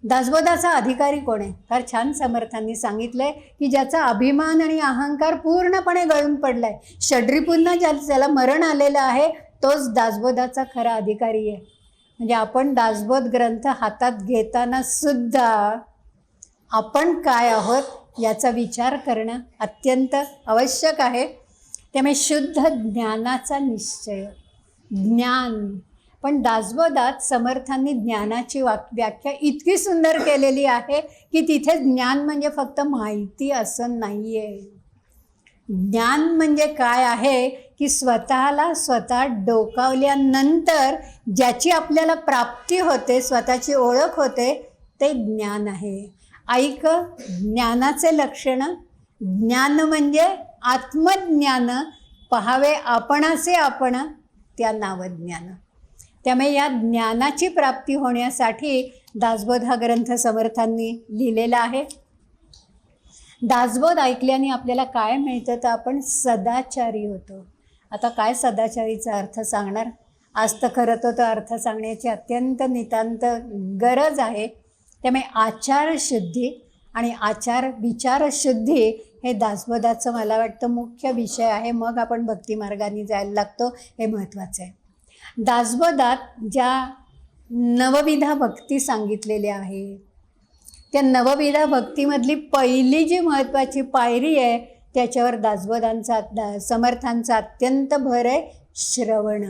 दासबोधाचा अधिकारी कोण आहे? फार छान समर्थांनी सांगितलं आहे की ज्याचा अभिमान आणि अहंकार पूर्णपणे गळून पडला आहे, षड्रिपूंना ज्याला मरण आलेलं आहे, तोच दासबोधाचा खरा अधिकारी आहे. म्हणजे आपण दासबोध ग्रंथ हातात घेताना सुद्धा आपण काय आहोत याचा विचार करणं अत्यंत आवश्यक आहे. त्यामुळे शुद्ध ज्ञानाचा निश्चय, ज्ञान. पण दासबोधात समर्थांनी ज्ञानाची व्याख्या इतकी सुंदर केलेली आहे की तिथे ज्ञान म्हणजे फक्त माहिती असं नाही आहे. ज्ञान म्हणजे काय आहे की स्वतःला स्वतः डोकावल्यानंतर ज्याची आपल्याला प्राप्ती होते, स्वतःची ओळख होते, ते ज्ञान आहे. ऐक, ज्ञानाचे लक्षणं. ज्ञान म्हणजे आत्मज्ञान, पहावे आपणाचे आपण, त्या नावज्ञान. त्यामुळे या ज्ञानाची प्राप्ती होण्यासाठी दासबोध हा ग्रंथ समर्थांनी लिहिलेला आहे. दासबोध ऐकल्याने आपल्याला काय मिळतं, तर आपण सदाचारी होतो. आता काय सदाचारीचा अर्थ सांगणार, आज तर खरं तो अर्थ सांगण्याची अत्यंत नितांत गरज आहे. त्यामुळे आचारशुद्धी आणि विचारशुद्धी हे दासबोधाचं मला वाटतं मुख्य विषय आहे. मग आपण भक्तिमार्गाने जायला लागतो, हे महत्त्वाचं आहे. दासबोधात ज्या नवविधा भक्ती सांगितलेल्या आहे, त्या नवविधा भक्तीमधली पहिली जी महत्त्वाची पायरी आहे, त्याच्यावर दासबोधांचा समर्थांचा अत्यंत भर आहे, श्रवण.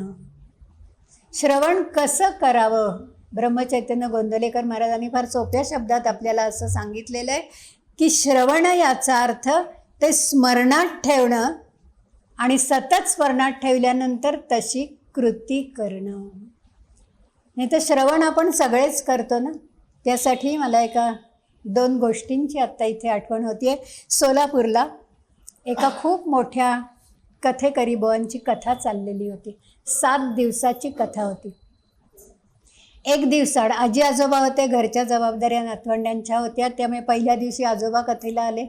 श्रवण कसं करावं, ब्रह्मचैतन्य गोंदवलेकर महाराजांनी फार सोप्या शब्दात आपल्याला असं सांगितलेलं आहे की श्रवण याचा अर्थ ते स्मरणात ठेवणं आणि सतत स्मरणात ठेवल्यानंतर तशी कृती करणं. नाही तर श्रवण आपण सगळेच करतो ना. त्यासाठी मला एका 2 गोष्टींची आत्ता इथे आठवण होती आहे. सोलापूरला एका खूप मोठ्या कथेकरी बुवांची कथा चाललेली होती. 7 दिवसाची कथा होती. एक दिवसाड आजी आजोबा होते, घरच्या जबाबदाऱ्या नातवंड्यांच्या होत्या. त्यामुळे पहिल्या दिवशी आजोबा कथेला आले.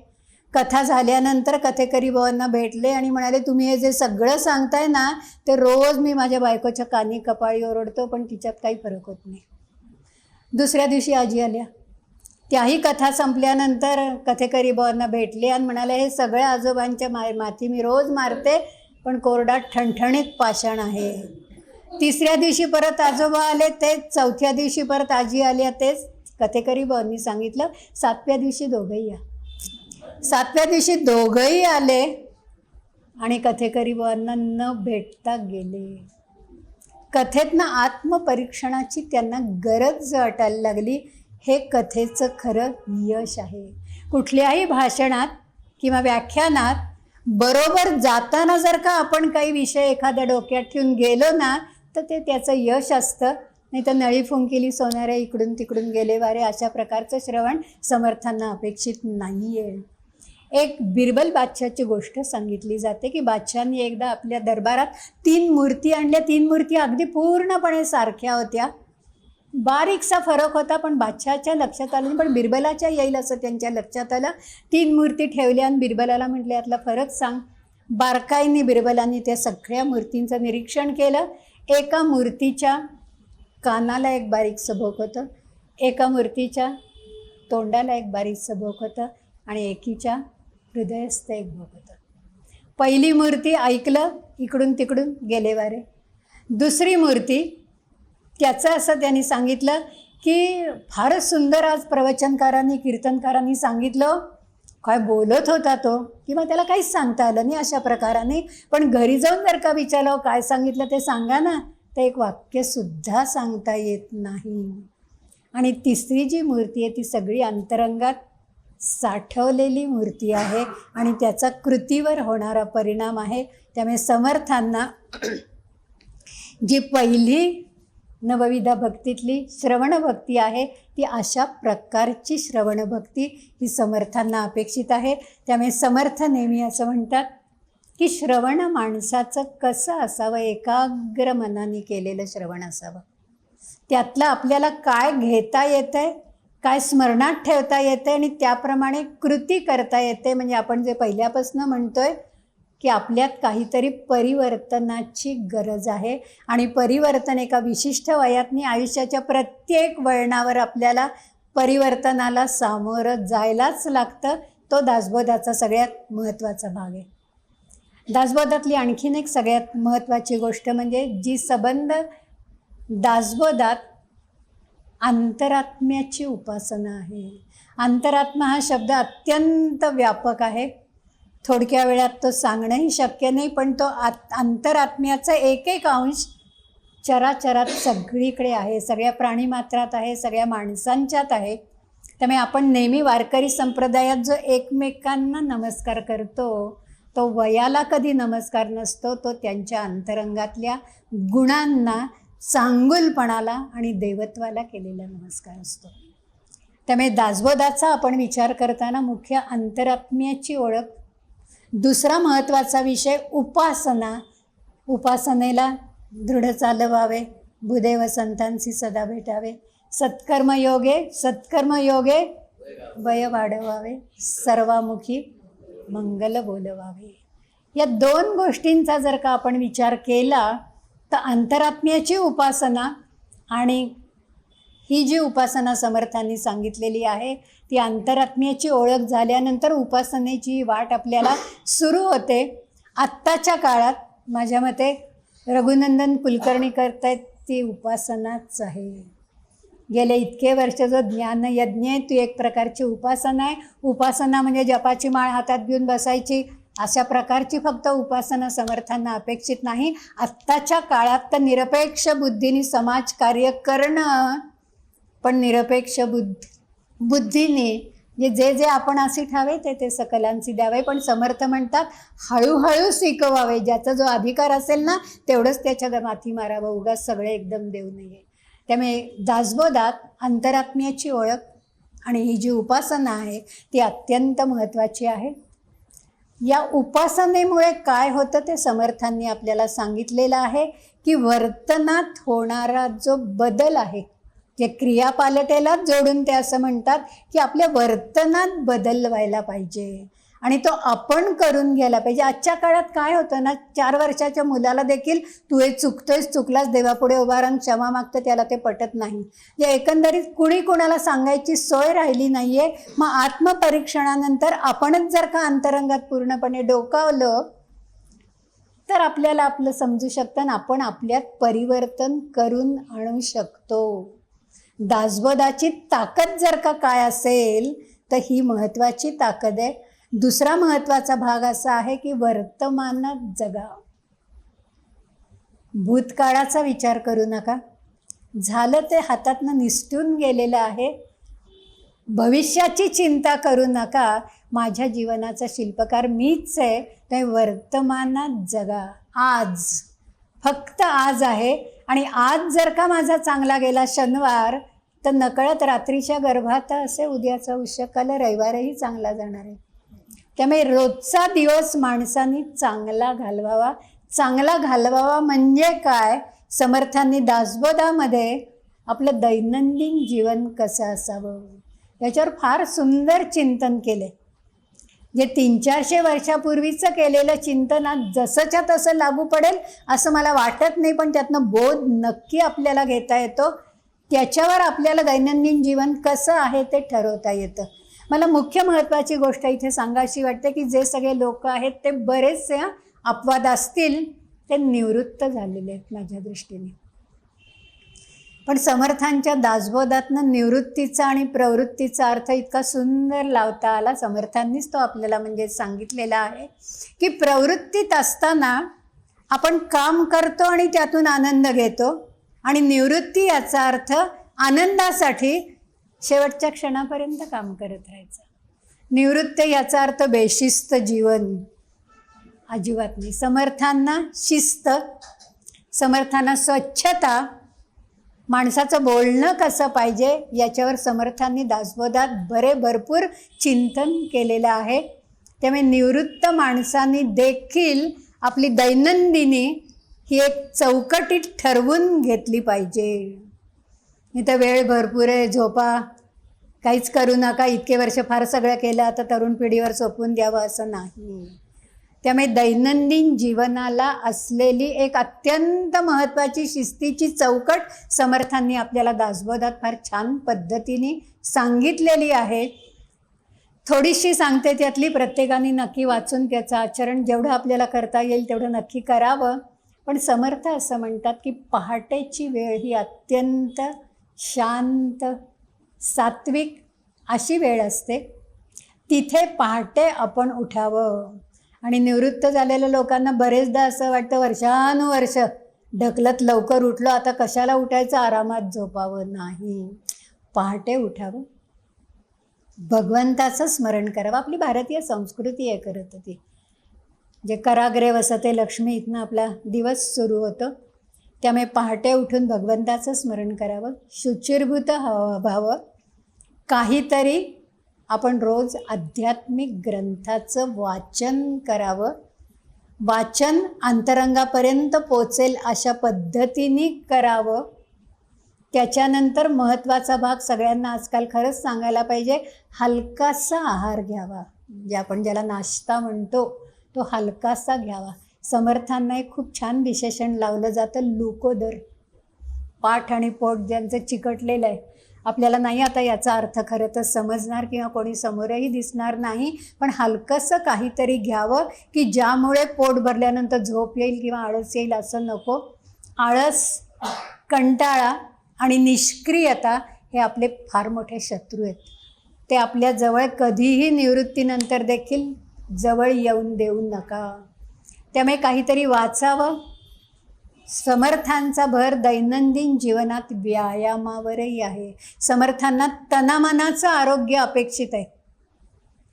कथा झाल्यानंतर कथेकरी बुवांना भेटले आणि म्हणाले, तुम्ही हे जे सगळं सांगताय ना, ते रोज मी माझ्या बायकोच्या कानी कपाळी ओरडतो, पण तिच्यात काही फरक होत नाही. दुसऱ्या दिवशी आजी आल्या. त्याही कथा संपल्यानंतर कथेकरी बुवांना भेटले आणि म्हणाले, हे सगळ्या आजोबांच्या माती मी रोज मारते, पण कोरडा ठणठणीत पाषाण आहे. तिसऱ्या दिवशी परत आजोबा आले तेच, चौथ्या दिवशी परत आजी आल्या तेच. कथेकरी बुवांनी सांगितलं, 7व्या दिवशी दोघंही या. 7व्या दिवशी दोघंही आले आणि कथेकरी बुवांना न भेटता गेले. कथेतनं आत्मपरीक्षणाची त्यांना गरज वाटायला लागली. हे कथेचं खरं यश आहे. कुठल्याही भाषणात किंवा व्याख्यानात बरोबर जाताना जर का आपण काही विषय एखाद्या डोक्यात ठेवून गेलो ना, तर ते त्याचं यश असतं. नाही तर नळी फुंकिली सोनाऱ्या इकडून तिकडून गेले वारे, अशा प्रकारचं श्रवण समर्थांना अपेक्षित नाही आहे. एक बिरबल बादशाहची गोष्ट सांगितली जाते की बादशाहांनी एकदा आपल्या दरबारात 3 मूर्ती आणल्या. 3 मूर्ती अगदी पूर्णपणे सारख्या होत्या. बारीकसा फरक होता, पण बादशाहाच्या लक्षात आलं नाही, पण बिरबलाच्या येईल असं त्यांच्या लक्षात आलं. 3 मूर्ती ठेवल्या आणि बिरबलाला म्हटले, यातला फरक सांग. बारकाईने बिरबलांनी त्या सगळ्या मूर्तींचं निरीक्षण केलं. एका मूर्तीच्या कानाला एक बारीकसं भोक होतं, एका मूर्तीच्या तोंडाला एक बारीकसं भोक होतं आणि एकीच्या हृदयस्थ एक भोक होतं. पहिली मूर्ती ऐकलं, इकडून तिकडून गेले वारे. दुसरी मूर्ती, त्याचं असं त्यांनी सांगितलं की फारच सुंदर आज प्रवचनकारांनी कीर्तनकारांनी सांगितलं, काय बोलत होता तो, किंवा त्याला काहीच सांगता आलं नाही अशा प्रकाराने. पण घरी जाऊन जर का विचारलं काय सांगितलं ते सांगा ना, तर एक वाक्यसुद्धा सांगता येत नाही. आणि तिसरी जी मूर्ती आहे ती सगळी अंतरंगात साठवलेली मूर्ती आहे आणि त्याचा कृतीवर होणारा परिणाम आहे. त्यामुळे समर्थांना जी पहिली नवविधा भक्तीतली श्रवण भक्ती आहे, ती अशा प्रकारची श्रवण भक्ती ही समर्थांना अपेक्षित आहे. त्यामुळे समर्थ नेहमी असं म्हणतात की श्रवण माणसाचं कसं असावं, एकाग्र मनाने केलेलं श्रवण असावं. त्यातलं आपल्याला काय घेता येतं आहे, काय स्मरणात ठेवता येते आणि त्याप्रमाणे कृती करता येते. म्हणजे आपण जे पहिल्यापासून म्हणतोय की आपल्यात काहीतरी परिवर्तनाची गरज आहे आणि परिवर्तन एका विशिष्ट वयातनी आयुष्याच्या प्रत्येक वळणावर आपल्याला परिवर्तनाला सामोरं जायलाच लागतं. तो दासबोधाचा सगळ्यात महत्त्वाचा भाग आहे. दासबोधातली आणखीन एक सगळ्यात महत्त्वाची गोष्ट म्हणजे जी संबंध दासबोधात अंतरात्म्याची उपासना आहे. अंतरात्मा हा शब्द अत्यंत व्यापक आहे. थोडक्या वेळात तो सांगणंही शक्य नाही, पण तो अंतरात्म्याचा एक एक अंश चराचरात सगळीकडे आहे, सगळ्या प्राणीमात्रात आहे, सगळ्या माणसांच्यात आहे. त्यामुळे आपण नेहमी वारकरी संप्रदायात जो एकमेकांना नमस्कार करतो, तो वयाला कधी नमस्कार नसतो, तो त्यांच्या अंतरंगातल्या गुणांना, चांगुलपणाला आणि देवत्वाला केलेला नमस्कार असतो. त्यामुळे दासबोधाचा आपण विचार करताना मुख्य अंतरात्म्याची ओळख, दुसरा महत्त्वाचा विषय उपासना, उपासनेला दृढ चालवावे, भूदेव संतांशी सदा भेटावे, सत्कर्मयोगे वय वाढवावे, सर्वामुखी मंगल बोलवावे. या दोन गोष्टींचा जर का आपण विचार केला तर अंतरात्म्याची उपासना आणि ही जी उपासना समर्थांनी सांगितलेली आहे ती अंतरात्म्याची ओळख झाल्यानंतर उपासनेची वाट आपल्याला सुरू होते. आत्ताच्या काळात माझ्या मते रघुनंदन कुलकर्णी करतायत ती उपासनाच आहे. गेले इतके वर्ष जो ज्ञानयज्ञ आहे ती एक प्रकारची उपासना आहे. उपासना म्हणजे जपाची माळ हातात घेऊन बसायची अशा प्रकारची फक्त उपासना समर्थांना अपेक्षित नाही. आत्ताच्या काळात तर निरपेक्ष बुद्धीने समाजकार्य करणं, पण निरपेक्ष बुद्धीने जे जे आपण असे ठावे ते सकलांची द्यावे. पण समर्थ म्हणतात हळूहळू शिकवावे, ज्याचा जो अधिकार असेल ना तेवढंच त्याच्या माथी मारावं, उगाच सगळे एकदम देऊ नये. त्यामुळे दासबोधात अंतरात्म्याची ओळख आणि ही जी उपासना आहे ती अत्यंत महत्त्वाची आहे. या उपासनेमुळे काय होतं ते समर्थांनी आपल्याला सांगितलेलं आहे की वर्तनात होणारा जो बदल आहे, जे क्रियापालटेलाच जोडून ते असं म्हणतात की आपल्या वर्तनात बदल व्हायला पाहिजे आणि तो आपण करून घ्यायला पाहिजे. आजच्या काळात काय होतं ना, 4 वर्षाच्या मुलाला देखील तू हे चुकतोयस, चुकलास देवापुढे उभा राहून क्षमा मागतं, त्याला ते पटत नाही. या एकंदरीत कुणी कुणाला सांगायची सोय राहिली नाही आहे. मग आत्मपरीक्षणानंतर आपणच जर का अंतरंगात पूर्णपणे डोकावलं तर आपल्याला आपलं समजू शकतं आणि आपण आपल्यात परिवर्तन करून आणू शकतो. दासबोधाची ताकद जर का काय असेल तर ही महत्त्वाची ताकद आहे. दुसरा महत्त्वाचा भाग असा आहे की वर्तमानात जगा. भूतकाळाचा विचार करू नका, झालं ते हातातनं निसटून गेलेलं आहे. भविष्याची चिंता करू नका, माझ्या जीवनाचा शिल्पकार मीच आहे. ते वर्तमानात जगा. आज, फक्त आज आहे आणि आज जर का माझा चांगला गेला शनिवार तर नकळत रात्रीच्या गर्भात असे उद्याचा उशकाला रविवारही चांगला जाणार आहे. त्यामुळे रोजचा दिवस माणसांनी चांगला घालवावा. चांगला घालवावा म्हणजे काय, समर्थांनी दासबोधामध्ये आपलं दैनंदिन जीवन कसं असावं याच्यावर फार सुंदर चिंतन केले. जे 300-400 वर्षापूर्वीचं केलेलं चिंतन आज जसंच्या तसं लागू पडेल असं मला वाटत नाही, पण त्यातनं बोध नक्की आपल्याला घेता येतो. त्याच्यावर आपल्याला दैनंदिन जीवन कसं आहे ते ठरवता येतं. मला मुख्य महत्त्वाची गोष्ट इथे सांगायची वाटते की जे सगळे लोक आहेत ते बरेचसे अपवाद असतील ते निवृत्त झालेले आहेत माझ्या दृष्टीने. पण समर्थांच्या दासबोधातनं निवृत्तीचा आणि प्रवृत्तीचा अर्थ इतका सुंदर लावता आला. समर्थांनीच तो आपल्याला म्हणजे सांगितलेला आहे की प्रवृत्तीत असताना आपण काम करतो आणि त्यातून आनंद घेतो, आणि निवृत्ती याचा अर्थ आनंदासाठी शेवटच्या क्षणापर्यंत काम करत राहायचं. निवृत्त याचा अर्थ बेशिस्त जीवन अजिबात नाही. समर्थांना शिस्त, समर्थांना स्वच्छता, माणसाचं बोलणं कसं पाहिजे याच्यावर समर्थांनी दासबोधात भरपूर चिंतन केलेलं आहे. त्यामुळे निवृत्त माणसांनी देखील आपली दैनंदिनी ही एक चौकटीत ठरवून घेतली पाहिजे. इथं वेळ भरपूर आहे, झोपा, काहीच करू नका, इतके वर्ष फार सगळं केलं आता तरुण पिढीवर सोपवून द्यावं असं नाही. त्यामुळे दैनंदिन जीवनाला असलेली एक अत्यंत महत्त्वाची शिस्तीची चौकट समर्थांनी आपल्याला दासबोधात फार छान पद्धतीने सांगितलेली आहे. थोडीशी सांगते, त्यातली प्रत्येकाने नक्की वाचून त्याचं आचरण जेवढं आपल्याला करता येईल तेवढं नक्की करावं. पण समर्थ असं म्हणतात की पहाटेची वेळ ही अत्यंत शांत, सात्विक अशी वेळ असते. तिथे पहाटे आपण उठावं. आणि निवृत्त झालेल्या लोकांना बरेचदा असं वाटतं वर्षानुवर्ष ढकलत लवकर उठलो, आता कशाला उठायचं, आरामात झोपावं. नाही, पहाटे उठावं, भगवंताचं स्मरण करावं. आपली भारतीय संस्कृती आहे खरं तर ती. जे कराग्रे वसते लक्ष्मी इथनं आपला दिवस सुरू होतो. त्यामुळे पहाटे उठून भगवंताचं स्मरण करावं, शुचिर्भूत व्हावं. काहीतरी आपण रोज आध्यात्मिक ग्रंथाचं वाचन करावं. वाचन अंतरंगापर्यंत पोचेल अशा पद्धतीने करावं. त्याच्यानंतर महत्त्वाचा भाग सगळ्यांना आजकाल खरंच सांगायला पाहिजे, हलकासा आहार घ्यावा. जे आपण ज्याला नाश्ता म्हणतो तो हलकासा घ्यावा. समर्थांना एक खूप छान विशेषण लावलं जातं, लुकोदर. पाठ आणि पोट ज्यांचं चिकटलेलं आहे. आपल्याला नाही आता याचा अर्थ खरं तर समजणार किंवा कोणी समोरही दिसणार नाही, पण हलकंसं काहीतरी घ्यावं की ज्यामुळे पोट भरल्यानंतर झोप येईल किंवा आळस येईल असं नको. आळस, कंटाळा आणि निष्क्रियता हे आपले फार मोठे शत्रू आहेत. ते आपल्या जवळ कधीही निवृत्तीनंतर देखील जवळ येऊन देऊ नका. त्यामुळे काहीतरी वाचावं. समर्थांचा भर दैनंदिन जीवनात व्यायामावरही आहे. समर्थांना तनामनाचं आरोग्य अपेक्षित आहे.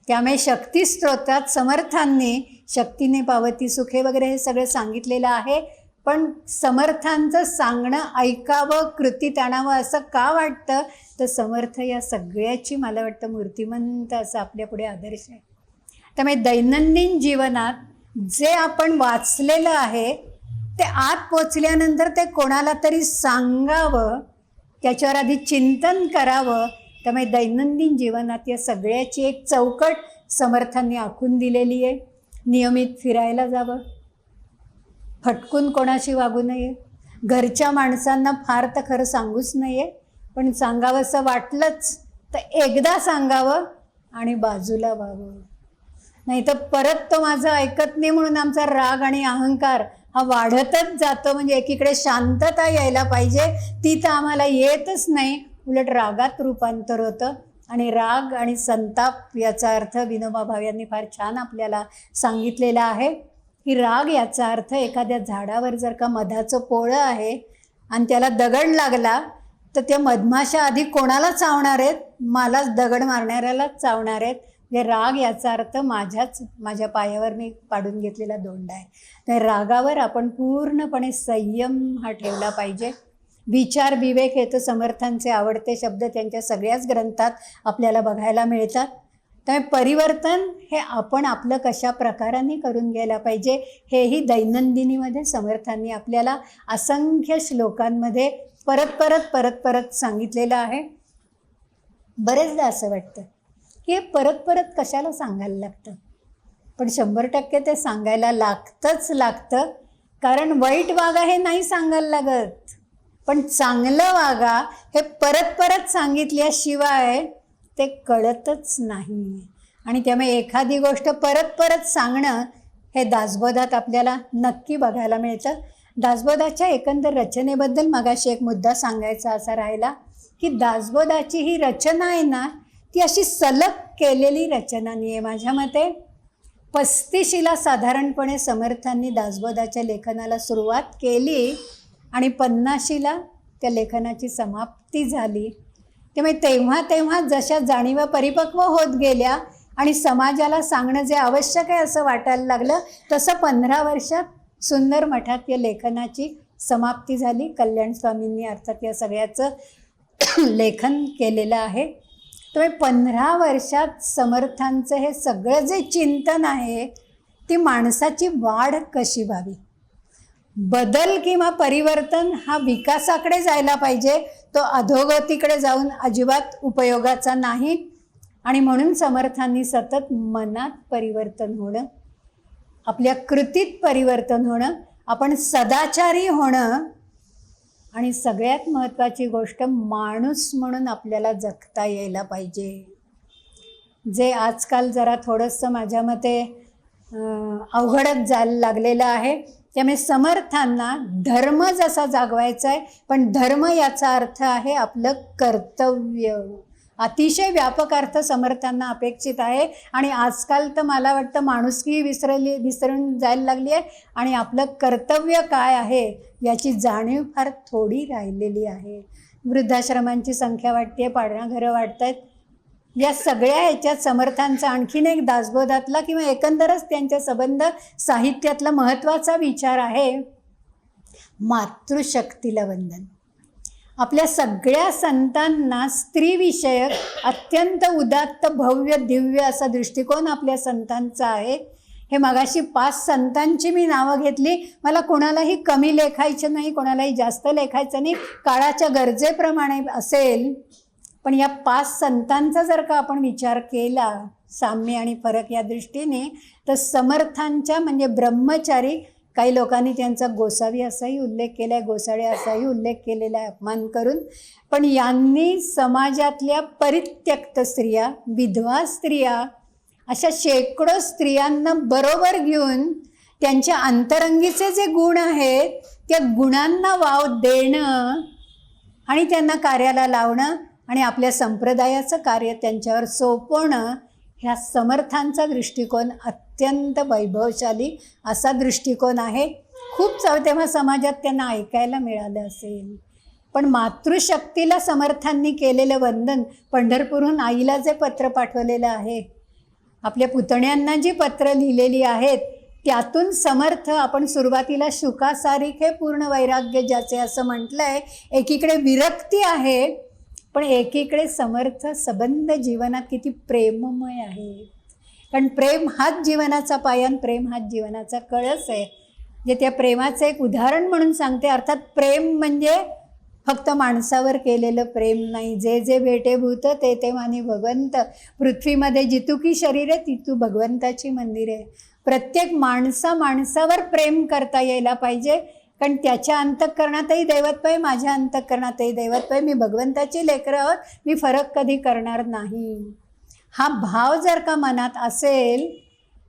त्यामुळे शक्ती स्तोत्रात समर्थांनी शक्तीने पावती सुखे वगैरे हे सगळं सांगितलेलं आहे. पण समर्थांचं सांगणं ऐकावं, कृतीत आणावं असं का वाटतं, तर समर्थ या सगळ्याची मला वाटतं मूर्तिमंत असं आपल्यापुढे आदर्श आहे. त्यामुळे दैनंदिन जीवनात जे आपण वाचलेलं आहे ते आत पोचल्यानंतर ते कोणाला तरी सांगावं, त्याच्यावर आधी चिंतन करावं. त्यामुळे दैनंदिन जीवनात या सगळ्याची एक चौकट समर्थांनी आखून दिलेली आहे. नियमित फिरायला जावं, फटकून कोणाशी वागू नये, घरच्या माणसांना फार तर खरं सांगूच नये, पण सांगावंसं वाटलंच तर एकदा सांगावं आणि बाजूला व्हावं. नाही तर परत तो माझं ऐकत नाही म्हणून आमचा राग आणि अहंकार हा वाढतच जातो. म्हणजे एकीकडे शांतता यायला पाहिजे, ती तर आम्हाला येतच नाही, उलट रागात रूपांतर होतं. आणि राग आणि संताप याचा अर्थ विनोबा भावे यांनी फार छान आपल्याला सांगितलेला आहे की राग याचा अर्थ एखाद्या झाडावर जर का मधाचं पोळं आहे आणि त्याला दगड लागला तर त्या मधमाशा आधी कोणाला चावणार आहेत, मलाच दगड मारणाऱ्यालाच चावणार आहेत. हे राग याचा अर्थ माझ्या पायावर मी पाडून घेतलेला दोंडा आहे. तर रागावर आपण पूर्णपणे संयम हा ठेवला पाहिजे. विचार विवेक हे तर समर्थांचे आवडते शब्द त्यांच्या सगळ्याच ग्रंथात आपल्याला बघायला मिळतात. त्यामुळे परिवर्तन हे आपण आपलं कशा प्रकाराने करून घ्यायला पाहिजे हेही दैनंदिनीमध्ये समर्थांनी आपल्याला असंख्य श्लोकांमध्ये परत परत परत परत सांगितलेलं आहे. बरेचदा असं वाटतं की हे परत परत कशाला सांगायला लागतं, पण 100% ते सांगायला लागतं. कारण वाईट वागा हे नाही सांगायला लागत, पण चांगलं वागा हे परत परत सांगितल्याशिवाय ते कळतच नाही. आणि त्यामुळे एखादी गोष्ट परत परत सांगणं हे दासबोधात आपल्याला नक्की बघायला मिळतं. दासबोधाच्या एकंदर रचनेबद्दल मगाशी एक मुद्दा सांगायचा असा राहिला की दासबोधाची ही रचना आहे ना, ती अशी सलग केलेली रचना नाही आहे. माझ्या मते 35ला साधारणपणे समर्थांनी दासबोधाच्या लेखनाला सुरुवात केली आणि 50ला त्या लेखनाची समाप्ती झाली. त्यामुळे तेव्हा जशा जाणीवा परिपक्व होत गेल्या आणि समाजाला सांगणं जे आवश्यक आहे असं वाटायला लागलं, तसं 15 वर्षात सुंदर मठात या लेखनाची समाप्ती झाली. कल्याण स्वामींनी अर्थात या सगळ्याचं लेखन केलेलं आहे. त्यामुळे 15 वर्षात समर्थांचं हे सगळं जे चिंतन आहे, ती माणसाची वाढ कशी व्हावी, बदल किंवा परिवर्तन हा विकासाकडे जायला पाहिजे, तो अधोगतीकडे जाऊन अजिबात उपयोगाचा नाही. आणि म्हणून समर्थांनी सतत मनात परिवर्तन होणं, आपल्या कृतीत परिवर्तन होणं, आपण सदाचारी होणं आणि सगळ्यात महत्त्वाची गोष्ट माणूस म्हणून आपल्याला जगता यायला पाहिजे. जे आजकाल जरा थोडंसं माझ्या मते अवघडच जायला लागलेलं आहे. त्यामुळे समर्थांना धर्म जसा जागवायचा आहे, पण धर्म याचा अर्थ आहे आपलं कर्तव्य. अतिशय व्यापक अर्थ समर्थांना अपेक्षित आहे. आणि आजकाल तर मला वाटतं माणुसकी विसरून जायला लागली आहे आणि आपलं कर्तव्य काय आहे याची जाणीव फार थोडी राहिलेली आहे. वृद्धाश्रमांची संख्या वाढते आहे, पाळणाघरं वाढत आहेत, या सगळ्या ह्याच्यात समर्थांचा आणखीन एक दासबोधातला किंवा एकंदरच त्यांच्या संबंध साहित्यातला महत्त्वाचा विचार आहे मातृशक्तीला वंदन. आपल्या सगळ्या संतांना स्त्रीविषयक अत्यंत उदात्त भव्य दिव्य असा दृष्टिकोन आपल्या संतांचा आहे. हे मगाशी 5 संतांची मी नावं घेतली. मला कोणालाही कमी लेखायचं नाही, कोणालाही जास्त लेखायचं नाही, काळाच्या गरजेप्रमाणे असेल. पण या 5 संतांचा जर का आपण विचार केला साम्य आणि फरक या दृष्टीने, तर समर्थांच्या म्हणजे ब्रह्मचारी, काही लोकांनी त्यांचा गोसावी असाही उल्लेख केला आहे, गोसाळे असाही उल्लेख केलेला आहे अपमान करून. पण यांनी समाजातल्या परित्यक्त स्त्रिया, विधवा स्त्रिया, अशा शेकडो स्त्रियांना बरोबर घेऊन त्यांच्या अंतरंगीचे जे गुण आहेत त्या गुणांना वाव देणं आणि त्यांना कार्याला लावणं आणि आपल्या संप्रदायाचं कार्य त्यांच्यावर सोपवणं, ह्या समर्थांचा दृष्टिकोन अत्यंत वैभवशाली असा दृष्टिकोन आहे. खूप तेव्हा समाजात त्यांना ऐकायला मिळालं असेल. पण मातृशक्तीला समर्थांनी केलेलं वंदन, पंढरपूरहून आईला जे पत्र पाठवलेलं आहे, आपल्या पुतण्यांना जी पत्र लिहिलेली आहेत, त्यातून समर्थ, आपण सुरुवातीला शुकासारिखे पूर्ण वैराग्य ज्याचे असं म्हटलं आहे, एकीकडे विरक्ती आहे पण एकीकडे समर्थ संबंध जीवनात किती प्रेममय आहे. कारण प्रेम हाच जीवनाचा पायन, प्रेम हाच जीवनाचा कळस आहे. जे त्या प्रेमाचं एक उदाहरण म्हणून सांगते. अर्थात प्रेम म्हणजे फक्त माणसावर केलेलं प्रेम नाही. जे जे भेटे भूत ते ते मानी भगवंत, पृथ्वीमध्ये जितुकी शरीरे तितू भगवंताची मंदिरे. प्रत्येक माणसावर प्रेम करता यायला पाहिजे. कारण त्याच्या अंतःकरणातही दैवत्व आहे, माझ्या अंतःकरणातही दैवत्व आहे. मी भगवंताची लेकरं आहोत, मी फरक कधी करणार नाही. हा भाव जर का मनात असेल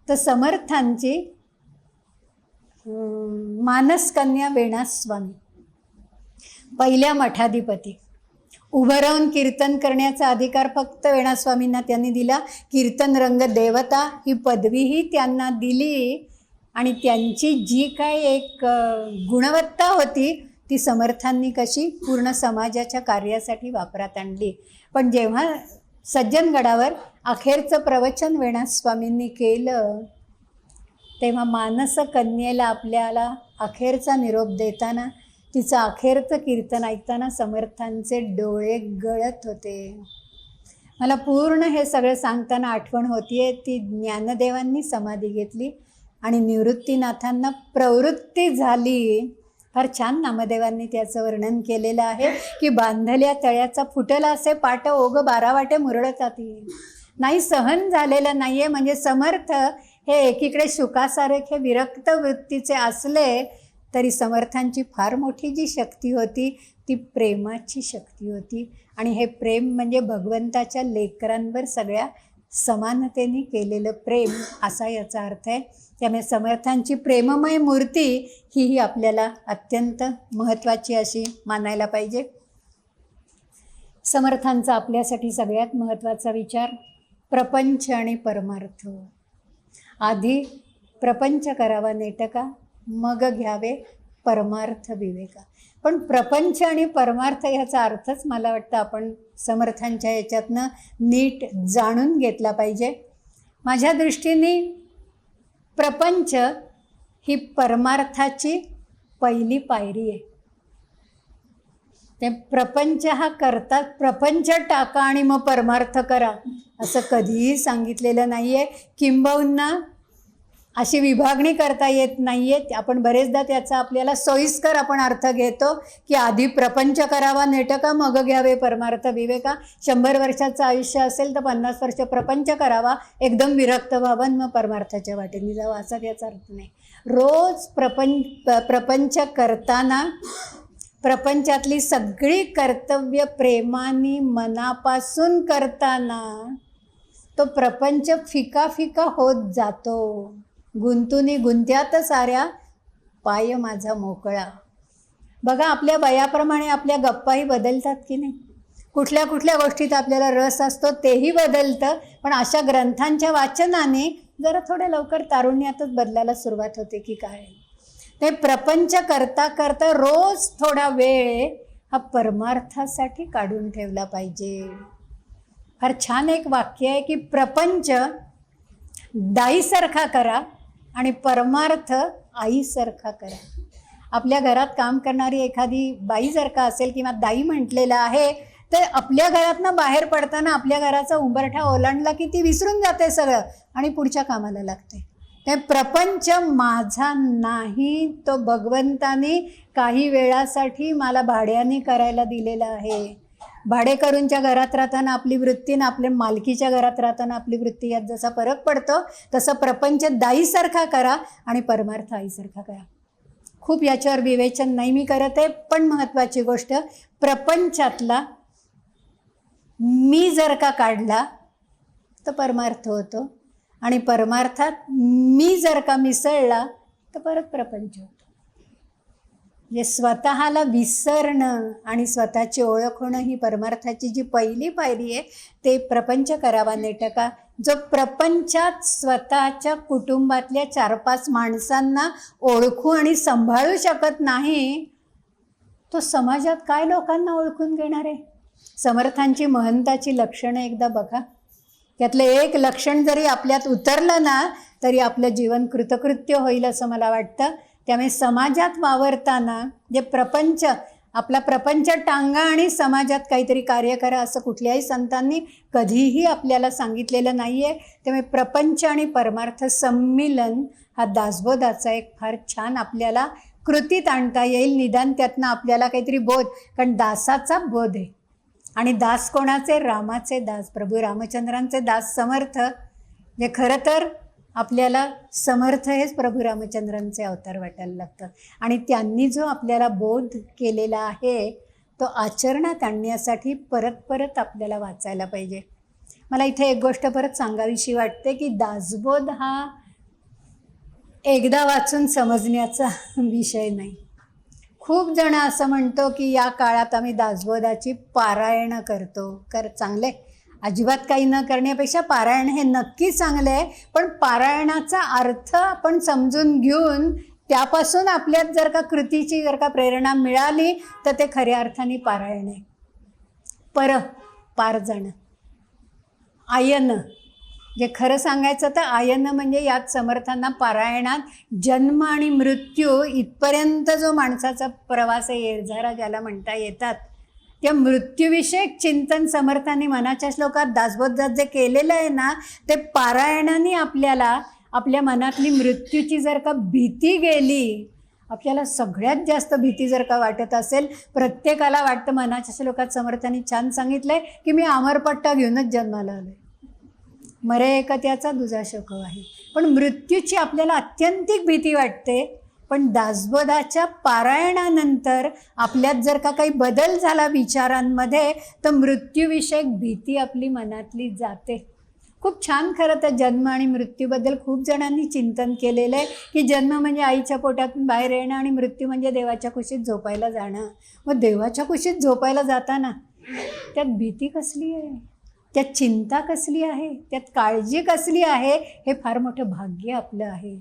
तर समर्थांची मानसकन्या वेणास्वामी, पहिल्या मठाधिपती, उभं राहून कीर्तन करण्याचा अधिकार फक्त वेणास्वामींना त्यांनी दिला. कीर्तन रंग देवता ही पदवीही त्यांना दिली. आणि त्यांची जी काय एक गुणवत्ता होती ती समर्थांनी कशी पूर्ण समाजाच्या कार्यासाठी वापरात आणली. पण जेव्हा सज्जनगडावर अखेरचं प्रवचन वेणास्वामींनी केलं, तेव्हा मानस कन्येला आपल्याला अखेरचा निरोप देताना, तिचं अखेरचं कीर्तन ऐकताना समर्थांचे डोळे गळत होते. मला पूर्ण हे सगळं सांगताना आठवण होतीये ती ज्ञानदेवांनी समाधी घेतली आणि निवृत्तीनाथांना प्रवृत्ती झाली. फार छान नामदेवांनी त्याचं वर्णन केलेलं आहे की बांधल्या तळ्याचा फुटला असे पाट, ओघ 12 वाटे मुरळताती. नाही, सहन झालेलं नाही आहे. म्हणजे समर्थ हे एकीकडे शुकासारखे विरक्त वृत्तीचे असले तरी समर्थांची फार मोठी जी शक्ती होती ती प्रेमाची शक्ती होती. आणि हे प्रेम म्हणजे भगवंताच्या लेकरांवर सगळ्या समानतेने केलेलं प्रेम असा याचा अर्थ आहे. त्यामुळे समर्थांची प्रेममय मूर्ती ही आपल्याला अत्यंत महत्त्वाची अशी मानायला पाहिजे. समर्थांचा आपल्यासाठी सगळ्यात महत्त्वाचा विचार प्रपंच आणि परमार्थ. आधी प्रपंच करावा नेटका, मग घ्यावे परमार्थ विवेका. पण प्रपंच आणि परमार्थ ह्याचा अर्थच मला वाटतं आपण समर्थांच्या याच्यातनं नीट जाणून घेतला पाहिजे. माझ्या दृष्टीने प्रपंच ही परमार्थाची पहिली पायरी आहे. ते प्रपंच हा करता, प्रपंच टाका आणि मग परमार्थ करा असं कधीही सांगितलेलं नाही आहे. किंबहुना अशी विभागणी करता येत नाही आहे. आपण बरेचदा त्याचा आपल्याला सोयीस्कर आपण अर्थ घेतो की आधी प्रपंच करावा नेटका, मग घ्यावे परमार्थ विवेका. 100 वर्षाचं आयुष्य असेल तर 50 वर्ष प्रपंच करावा, एकदम विरक्त व्हावं, मग परमार्थाच्या वाटेने जावं, असा त्याचा अर्थ नाही. रोज प्रपंच करताना प्रपंचातली सगळी कर्तव्य प्रेमाने मनापासून करताना तो प्रपंच फिका फिका होत जातो. गुंतुनी गुंत्यात साऱ्या पाय माझा मोकळा. बघा, आपल्या वयाप्रमाणे आपल्या गप्पाही बदलतात की नाही. कुठल्या कुठल्या गोष्टीत आपल्याला रस असतो तेही बदलतं. पण अशा ग्रंथांच्या वाचनाने जरा थोड्या लवकर तारुण्यातच बदलायला सुरुवात होते की काय. ते प्रपंच करता करता रोज थोडा वेळ हा परमार्थासाठी काढून ठेवला पाहिजे. फार छान एक वाक्य आहे की प्रपंच दाईसारखा करा आणि परमार्थ आईसारखा करा. आपल्या घरात काम करणारी एखादी बाई जर का असेल किंवा दाई म्हटलेलं आहे, तर आपल्या घरातनं बाहेर पडताना आपल्या घराचा उंबरठा ओलांडला की ती विसरून जाते सगळं आणि पुढच्या कामाला लागते. ते प्रपंच माझा नाही, तो भगवंतानी काही वेळासाठी मला भाड्याने करायला दिलेला आहे. भाडेकरूंच्या घरात राहताना आपली वृत्ती आणि आपल्या मालकीच्या घरात राहताना आपली वृत्ती यात जसा फरक पडतो, तसं प्रपंच दाईसारखा करा आणि परमार्थ आईसारखा करा. खूप याच्यावर विवेचन नाही मी करत आहे, पण महत्त्वाची गोष्ट, प्रपंचातला मी जर का काढला तर परमार्थ होतो आणि परमार्थात मी जर का मिसळला तर परत प्रपंच होतो. म्हणजे स्वतःला विसरणं आणि स्वतःची ओळख होणं ही परमार्थाची जी पहिली पायरी आहे, ते प्रपंच करावा नेटका. जो प्रपंचात स्वतःच्या कुटुंबातल्या 4-5 माणसांना ओळखू आणि सांभाळू शकत नाही, तो समाजात काय लोकांना ओळखून घेणार आहे. समर्थांची महंताची लक्षणं एकदा बघा. त्यातलं एक लक्षण जरी आपल्यात उतरलं ना तरी आपलं जीवन कृतकृत्य होईल असं मला वाटतं. त्यामुळे समाजात वावरताना जे प्रपंच, आपला प्रपंच टांगा आणि समाजात काहीतरी कार्य करा असं कुठल्याही संतांनी कधीही आपल्याला सांगितलेलं नाही आहे. त्यामुळे प्रपंच आणि परमार्थ संमिलन हा दासबोधाचा एक फार छान आपल्याला कृतीत आणता येईल. निदान त्यातनं आपल्याला काहीतरी बोध, कारण दासाचा बोध आहे. आणि दास कोणाचे? रामाचे दास, प्रभू रामचंद्रांचे दास समर्थ. जे खरं तर आपल्याला समर्थ हेच प्रभू रामचंद्रांचे अवतार वाटायला लागतात. आणि त्यांनी जो आपल्याला बोध केलेला आहे तो आचरणात आणण्यासाठी परत परत आपल्याला वाचायला पाहिजे. मला इथे एक गोष्ट परत सांगावीशी वाटते की दासबोध हा एकदा वाचून समजण्याचा विषय नाही. खूप जण असं म्हणतो की या काळात आम्ही दासबोधाची पारायणं करतो. चांगले, अजिबात काही न करण्यापेक्षा पारायण हे नक्की चांगले आहे, पण पारायणाचा अर्थ आपण समजून घेऊन त्यापासून आपल्यात जर का कृतीची जर का प्रेरणा मिळाली तर ते खऱ्या अर्थाने पारायण आहे. पार जाणं, आयन, जे खरं सांगायचं तर आयन म्हणजे यात समर्थांना पारायणात जन्म आणि मृत्यू इथपर्यंत जो माणसाचा प्रवास आहे, येरझारा ज्याला म्हणता येतात, त्या मृत्यूविषयक चिंतन समर्थांनी मनाच्या श्लोकात दासबोधात जे केलेलं आहे ना, ते पारायणाने आपल्याला आपल्या मनातली मृत्यूची जर का भीती गेली, आपल्याला सगळ्यात जास्त भीती जर का वाटत असेल, प्रत्येकाला वाटतं, मनाच्या श्लोकात समर्थांनी छान सांगितलंय की मी अमरपट्टा घेऊनच जन्माला आलोय, मरे एक त्याचा दुजा शोक आहे. पण मृत्यूची आपल्याला अत्यंतिक भीती वाटते. पण दासबोधाच्या पारायणानंतर आपल्यात जर का काही बदल झाला विचारांमध्ये तर मृत्यूविषयक भीती आपली मनातली जाते. खूप छान. खरं तर जन्म आणि मृत्यूबद्दल खूप जणांनी चिंतन केलेलं आहे की जन्म म्हणजे आईच्या पोटातून बाहेर येणं आणि मृत्यू म्हणजे देवाच्या कुशीत झोपायला जाणं. मग देवाच्या कुशीत झोपायला जाताना त्यात भीती कसली आहे, त्यात चिंता कसली आहे, त्यात काळजी कसली आहे, हे फार मोठं भाग्य आपलं आहे.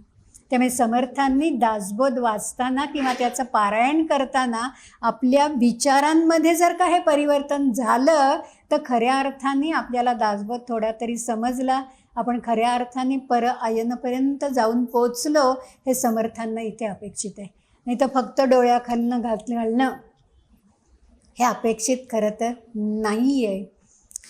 त्यामुळे समर्थांनी दासबोध वाचताना किंवा त्याचं पारायण करताना आपल्या विचारांमध्ये जर का हे परिवर्तन झालं तर खऱ्या अर्थाने आपल्याला दासबोध थोडा तरी समजला, आपण खऱ्या अर्थाने आयनपर्यंत जाऊन पोचलो, हे समर्थांना इथे अपेक्षित आहे. नाही तर फक्त डोळ्याखालनं घालणं हे अपेक्षित खरं तर नाही आहे.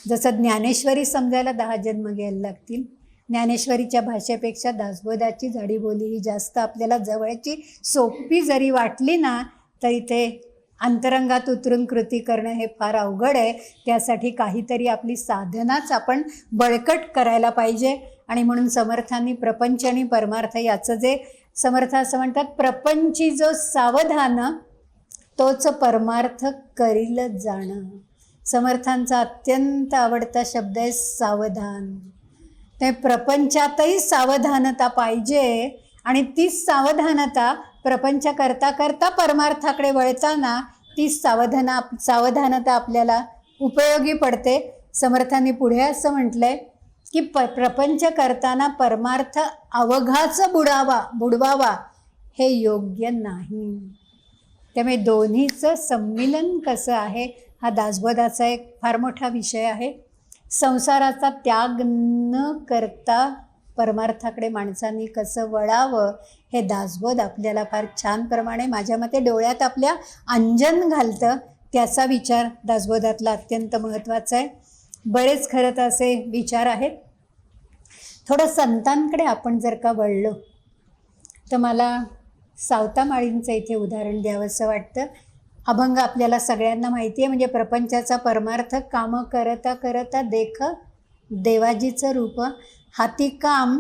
जसं ज्ञानेश्वरी समजायला 10 जन्म घ्यायला लागतील, ज्ञानेश्वरीच्या भाषेपेक्षा दासबोधाची झाडीबोली ही जास्त आपल्याला जवळची सोपी जरी वाटली ना तरी ते अंतरंगात उतरून कृती करणं हे फार अवघड आहे. त्यासाठी काहीतरी आपली साधनाच आपण बळकट करायला पाहिजे. आणि म्हणून समर्थांनी प्रपंच आणि परमार्थ याचं जे समर्थ असं म्हणतात, प्रपंची जो सावधान तोच परमार्थ करील जाणं. समर्थांचा अत्यंत आवडता शब्द आहे सावधान. ते प्रपंचातही सावधानता पाहिजे आणि तीच सावधानता प्रपंच करता करता परमार्थाकडे वळताना ती सावधानता आपल्याला उपयोगी पडते. समर्थांनी पुढे असं म्हटलंय की प्रपंच करताना परमार्थ अवघाच बुडवावा हे योग्य नाही. त्यामुळे दोन्हीचं संमिलन कसं आहे हा दासबोधाचा एक फार मोठा विषय आहे. संसाराचा त्याग न करता परमार्थाकडे माणसांनी कसं वळावं हे दासबोध आपल्याला फार छान प्रमाणे माझ्या मते डोळ्यात आपल्या अंजन घालतं. त्याचा विचार दासबोधातला अत्यंत महत्त्वाचा आहे. बरेच खरं तर असे विचार आहेत. थोडं संतांकडे आपण जर का वळलो तर मला सावता माळींचं इथे उदाहरण द्यावंसं वाटतं. अभंग आपल्याला सगळ्यांना माहिती आहे, म्हणजे प्रपंचाचा परमार्थ कामं करता करता देख देवाजीचं रूप, हाती काम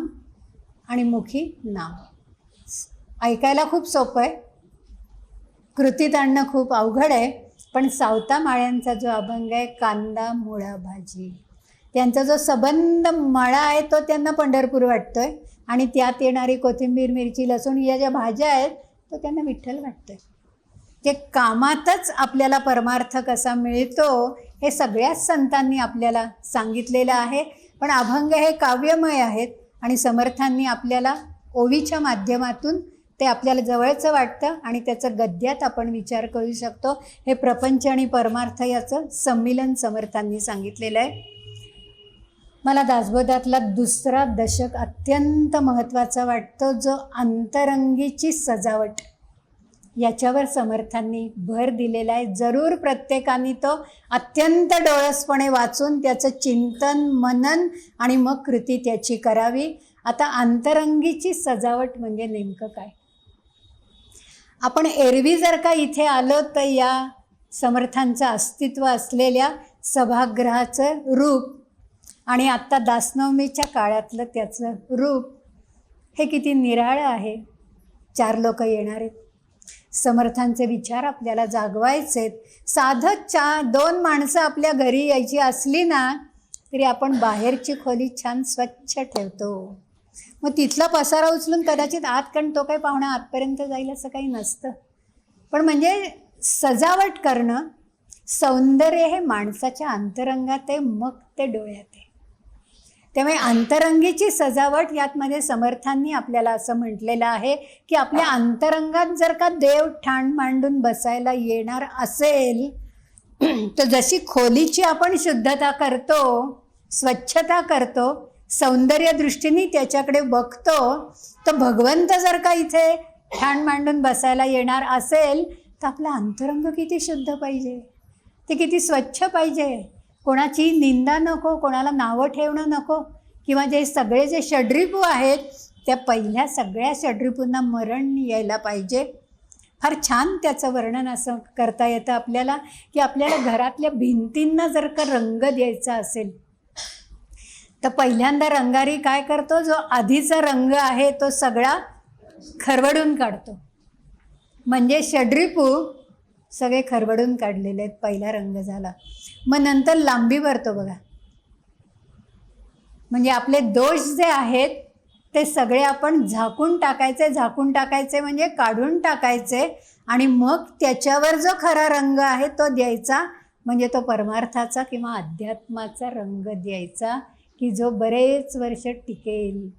आणि मुखी नाम. ऐकायला खूप सोपं आहे, कृतीत आणणं खूप अवघड आहे. पण सावता माळ्यांचा जो अभंग आहे, कांदा मुळा भाजी, त्यांचा जो सबंध मळा आहे तो त्यांना पंढरपूर वाटतोय आणि त्यात येणारी कोथिंबीर मिरची लसूण या ज्या भाज्या आहेत तो त्यांना विठ्ठल वाटतोय. ते कामातच आपल्याला परमार्थ कसा मिळतो हे सगळ्याच संतांनी आपल्याला सांगितलेलं आहे. पण अभंग हे काव्यमय आहेत आणि समर्थांनी आपल्याला ओवीच्या माध्यमातून ते आपल्याला जवळचं वाटतं आणि त्याचं गद्यात आपण विचार करू शकतो. हे प्रपंच आणि परमार्थ याचं संमिलन समर्थांनी सांगितलेलं आहे. मला दासबोधातला दुसरा दशक अत्यंत महत्त्वाचा वाटतो, जो अंतरंगीची सजावट याच्यावर समर्थांनी भर दिलेला आहे. जरूर प्रत्येकाने तो अत्यंत डोळसपणे वाचून त्याचं चिंतन मनन आणि मग कृती त्याची करावी. आता अंतरंगीची सजावट म्हणजे नेमकं काय? आपण एरवी जर का इथे आलो तर या समर्थांचं अस्तित्व असलेल्या सभागृहाचं रूप आणि आत्ता दासनवमीच्या काळातलं त्याचं रूप हे किती निराळं आहे. 4 लोक येणार आहेत, समर्थांचे विचार आपल्याला जागवायचेत. साधं 2 माणसं आपल्या घरी यायची असली ना तरी आपण बाहेरची खोली छान स्वच्छ ठेवतो. मग तिथला पसारा उचलून कदाचित आत, कारण तो काही पाहुणा आतपर्यंत जाईल असं काही नसतं. पण म्हणजे सजावट करणं, सौंदर्य हे माणसाच्या अंतरंगात आहे, मग ते डोळ्यात आहे. त्यामुळे अंतरंगीची सजावट यातमध्ये समर्थांनी आपल्याला असं म्हटलेलं आहे की आपल्या अंतरंगात जर का देव ठाण मांडून बसायला येणार असेल तर जशी खोलीची आपण शुद्धता करतो, स्वच्छता करतो, सौंदर्य दृष्टीने त्याच्याकडे बघतो, तर भगवंत जर का इथे ठाण मांडून बसायला येणार असेल तर आपलं अंतरंग किती शुद्ध पाहिजे, ते किती स्वच्छ पाहिजे. कोणाची निंदा नको, कोणाला नावं ठेवणं नको, किंवा जे सगळे जे षड्रिपू आहेत त्या पहिल्या सगळ्या षड्रिपूंना मरण यायला पाहिजे. फार छान त्याचं वर्णन असं करता येतं आपल्याला की आपल्याला घरातल्या भिंतींना जर का रंग द्यायचा असेल तर पहिल्यांदा रंगारी काय करतो, जो आधीचा रंग आहे तो सगळा खरवडून काढतो. म्हणजे षड्रिपू सगळे खरवडून काढलेले आहेत, पहिला रंग झाला. मग नंतर लांबी भरतो बघा, म्हणजे आपले दोष जे आहेत ते सगळे आपण झाकून टाकायचे म्हणजे काढून टाकायचे आणि मग त्याच्यावर जो खरा रंग आहे तो द्यायचा, म्हणजे तो परमार्थाचा किंवा अध्यात्माचा रंग द्यायचा की जो बरेच वर्ष टिकेल.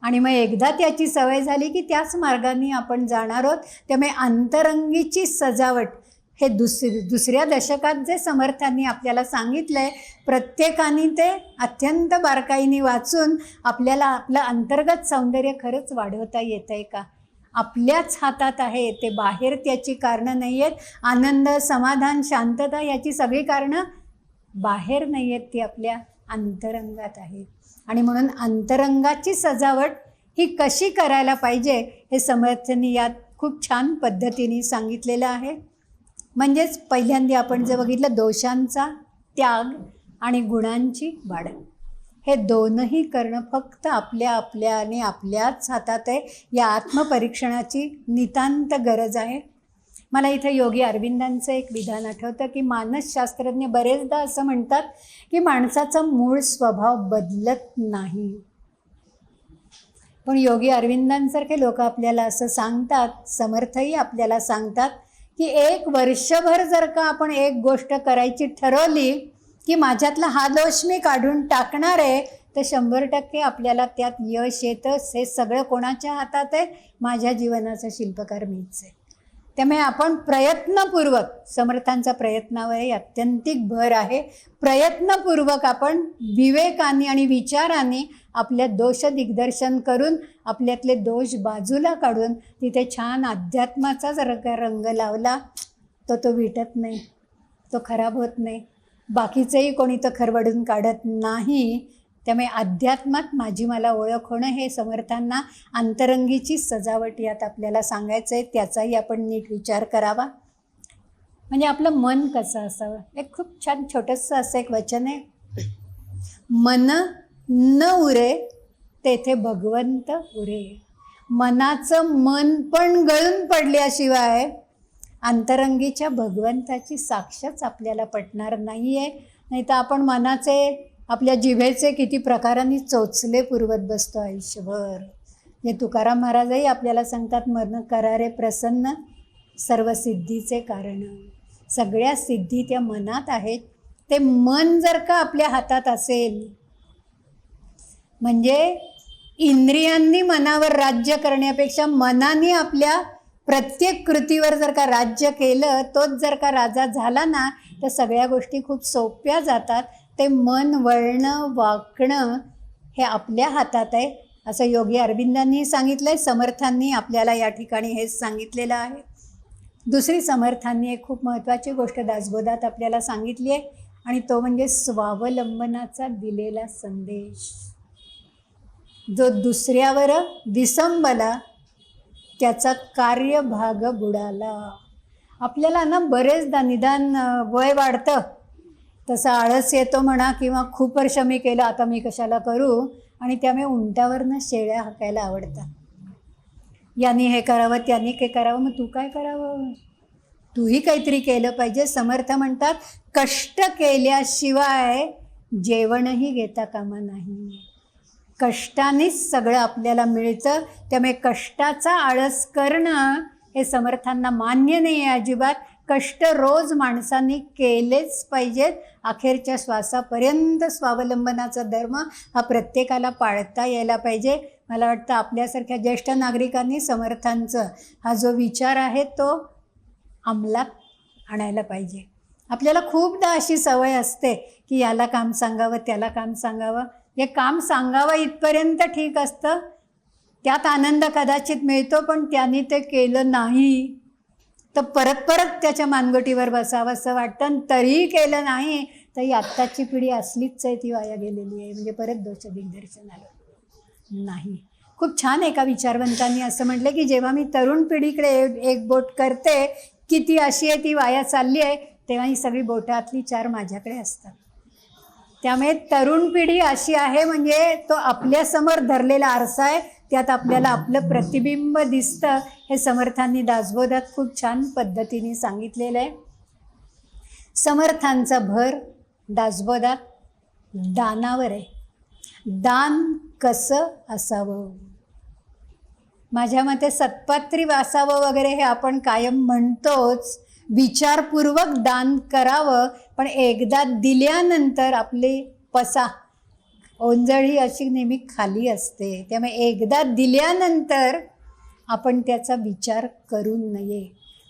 आणि मग एकदा त्याची सवय झाली की त्याच मार्गाने आपण जाणार आहोत. त्यामुळे अंतरंगीची सजावट हे दुसऱ्या दशकात जे समर्थांनी आपल्याला सांगितलं आहे, प्रत्येकाने ते अत्यंत बारकाईने वाचून आपल्याला आपलं अंतर्गत सौंदर्य खरंच वाढवता येतं आहे का, आपल्याच हातात आहे. ते बाहेर त्याची कारणं नाही आहेत. आनंद, समाधान, शांतता याची सगळी कारणं बाहेर नाही आहेत, ती आपल्या अंतरंगात आहेत. आणि म्हणून अंतरंगाची सजावट ही कशी करायला पाहिजे हे समर्थांनी यात खूप छान पद्धतीने सांगितलेलं आहे. म्हणजेच पहिल्यांदा आपण जे बघितलं, दोषांचा त्याग आणि गुणांची वाढ, हे दोनही करणं फक्त आपल्याने आपल्याच हातात आहे. या आत्मपरीक्षणाची नितांत गरज आहे. मला इथं योगी अरविंदांचं एक विधान आठवतं की मानसशास्त्रज्ञ बरेचदा असं म्हणतात की माणसाचा मूळ स्वभाव बदलत नाही. पण योगी अरविंदांसारखे लोक आपल्याला असं सांगतात, समर्थही आपल्याला सांगतात की 1 वर्षभर जर का आपण एक गोष्ट करायची ठरवली की माझ्यातला हा दोष मी काढून टाकणार आहे, तर 100% आपल्याला त्यात यश येतं. हे सगळं कोणाच्या हातात आहे? माझ्या जीवनाचा शिल्पकार मीच आहे. त्यामुळे आपण प्रयत्नपूर्वक, समर्थांचा प्रयत्नावरही अत्यंतिक भर आहे, प्रयत्नपूर्वक आपण विवेकाने आणि विचाराने आपल्या दोष दिग्दर्शन करून आपल्यातले दोष बाजूला काढून तिथे छान अध्यात्माचा जर रंग लावला तर तो विटत नाही, तो खराब होत नाही, बाकीचंही कोणी तर खरवडून काढत नाही. त्यामुळे अध्यात्मात माझी मला ओळख होणं हे समर्थांना अंतरंगीची सजावट यात आपल्याला सांगायचं आहे. त्याचाही आपण नीट विचार करावा. म्हणजे आपलं मन कसं असावं. एक खूप छान छोटंसं असं एक वचन आहे, मन न उरे तेथे भगवंत उरे. मनाचं मन पण गळून पडल्याशिवाय अंतरंगीच्या भगवंताची साक्षाच आपल्याला पटणार नाही आहे. नाही तर आपण मनाचे, आपल्या जिभेचे किती प्रकारांनी चोचले पुरवत बसतो आयुष्यभर. हे तुकाराम महाराजही आपल्याला सांगतात, मन करारे प्रसन्न सर्व सिद्धीचे कारण. सगळ्या सिद्धी त्या मनात आहेत. ते मन जर का आपल्या हातात असेल, म्हणजे इंद्रियांनी मनावर राज्य करण्यापेक्षा मनाने आपल्या प्रत्येक कृतीवर जर का राज्य केलं, तोच जर का राजा झाला ना, तर सगळ्या गोष्टी खूप सोप्या जातात. ते मन वळणं वाकणं हे आपल्या हातात आहे, असं योगी अरविंदांनी सांगितलं आहे. समर्थांनी आपल्याला या ठिकाणी हेच सांगितलेलं आहे. दुसरी समर्थांनी एक खूप महत्त्वाची गोष्ट दासबोधात आपल्याला सांगितली आहे, आणि तो म्हणजे स्वावलंबनाचा दिलेला संदेश. जो दुसऱ्यावर दिसंबला त्याचा कार्यभाग बुडाला. आपल्याला ना बरेचदा निदान वय वाढतं तसा आळस येतो म्हणा, किंवा खूप वर्ष मी केलं आता मी कशाला करू, आणि त्यामुळे उंटावरनं शेळ्या हाकायला आवडतात. यांनी हे करावं, त्यांनी हे करावं, मग तू काय करावं, तूही काहीतरी केलं पाहिजे. समर्थ म्हणतात, कष्ट केल्याशिवाय जेवणही घेता कामा नाही. कष्टानेच सगळं आपल्याला मिळतं. त्यामुळे कष्टाचा आळस करणं हे समर्थांना मान्य नाही आहे अजिबात. कष्ट रोज माणसांनी केलेच पाहिजेत. अखेरच्या श्वासापर्यंत स्वावलंबनाचा धर्म हा प्रत्येकाला पाळता यायला पाहिजे. मला वाटतं आपल्यासारख्या ज्येष्ठ नागरिकांनी समर्थांचं हा जो विचार आहे तो अंमलात आणायला पाहिजे. आपल्याला खूपदा अशी सवय असते की याला काम सांगावं, त्याला काम सांगावं. हे काम सांगावं इथपर्यंत ठीक असतं, त्यात आनंद कदाचित मिळतो, पण त्यांनी ते केलं नाही तर परत परत त्याच्या मानगोटीवर बसावं असं वाटतं. आणि तरीही केलं नाही तर ही आत्ताची पिढी असलीच आहे, ती वाया गेलेली आहे. म्हणजे परत दोष दिग्दर्शन आलं नाही. खूप छान एका विचारवंतांनी असं म्हटलं की जेव्हा मी तरुण पिढीकडे एक बोट करते की ती अशी आहे, ती वाया चालली आहे, तेव्हा ही सगळी बोटातली 4 माझ्याकडे असतात. त्यामुळे तरुण पिढी अशी आहे म्हणजे तो आपल्यासमोर धरलेला आरसा आहे, त्यात आपल्याला आपलं प्रतिबिंब दिसतं. हे समर्थांनी दासबोधात खूप छान पद्धतीने सांगितलेलं आहे. समर्थांचा भर दासबोधात दानावर आहे. दान कसं असावं, माझ्या मते सत्पात्री असावं वगैरे हे आपण कायम म्हणतोच. विचारपूर्वक दान करावं, पण एकदा दिल्यानंतर आपली पसा ओंजळी अशी नेहमी खाली असते. त्यामुळे एकदा दिल्यानंतर आपण त्याचा विचार करू नये.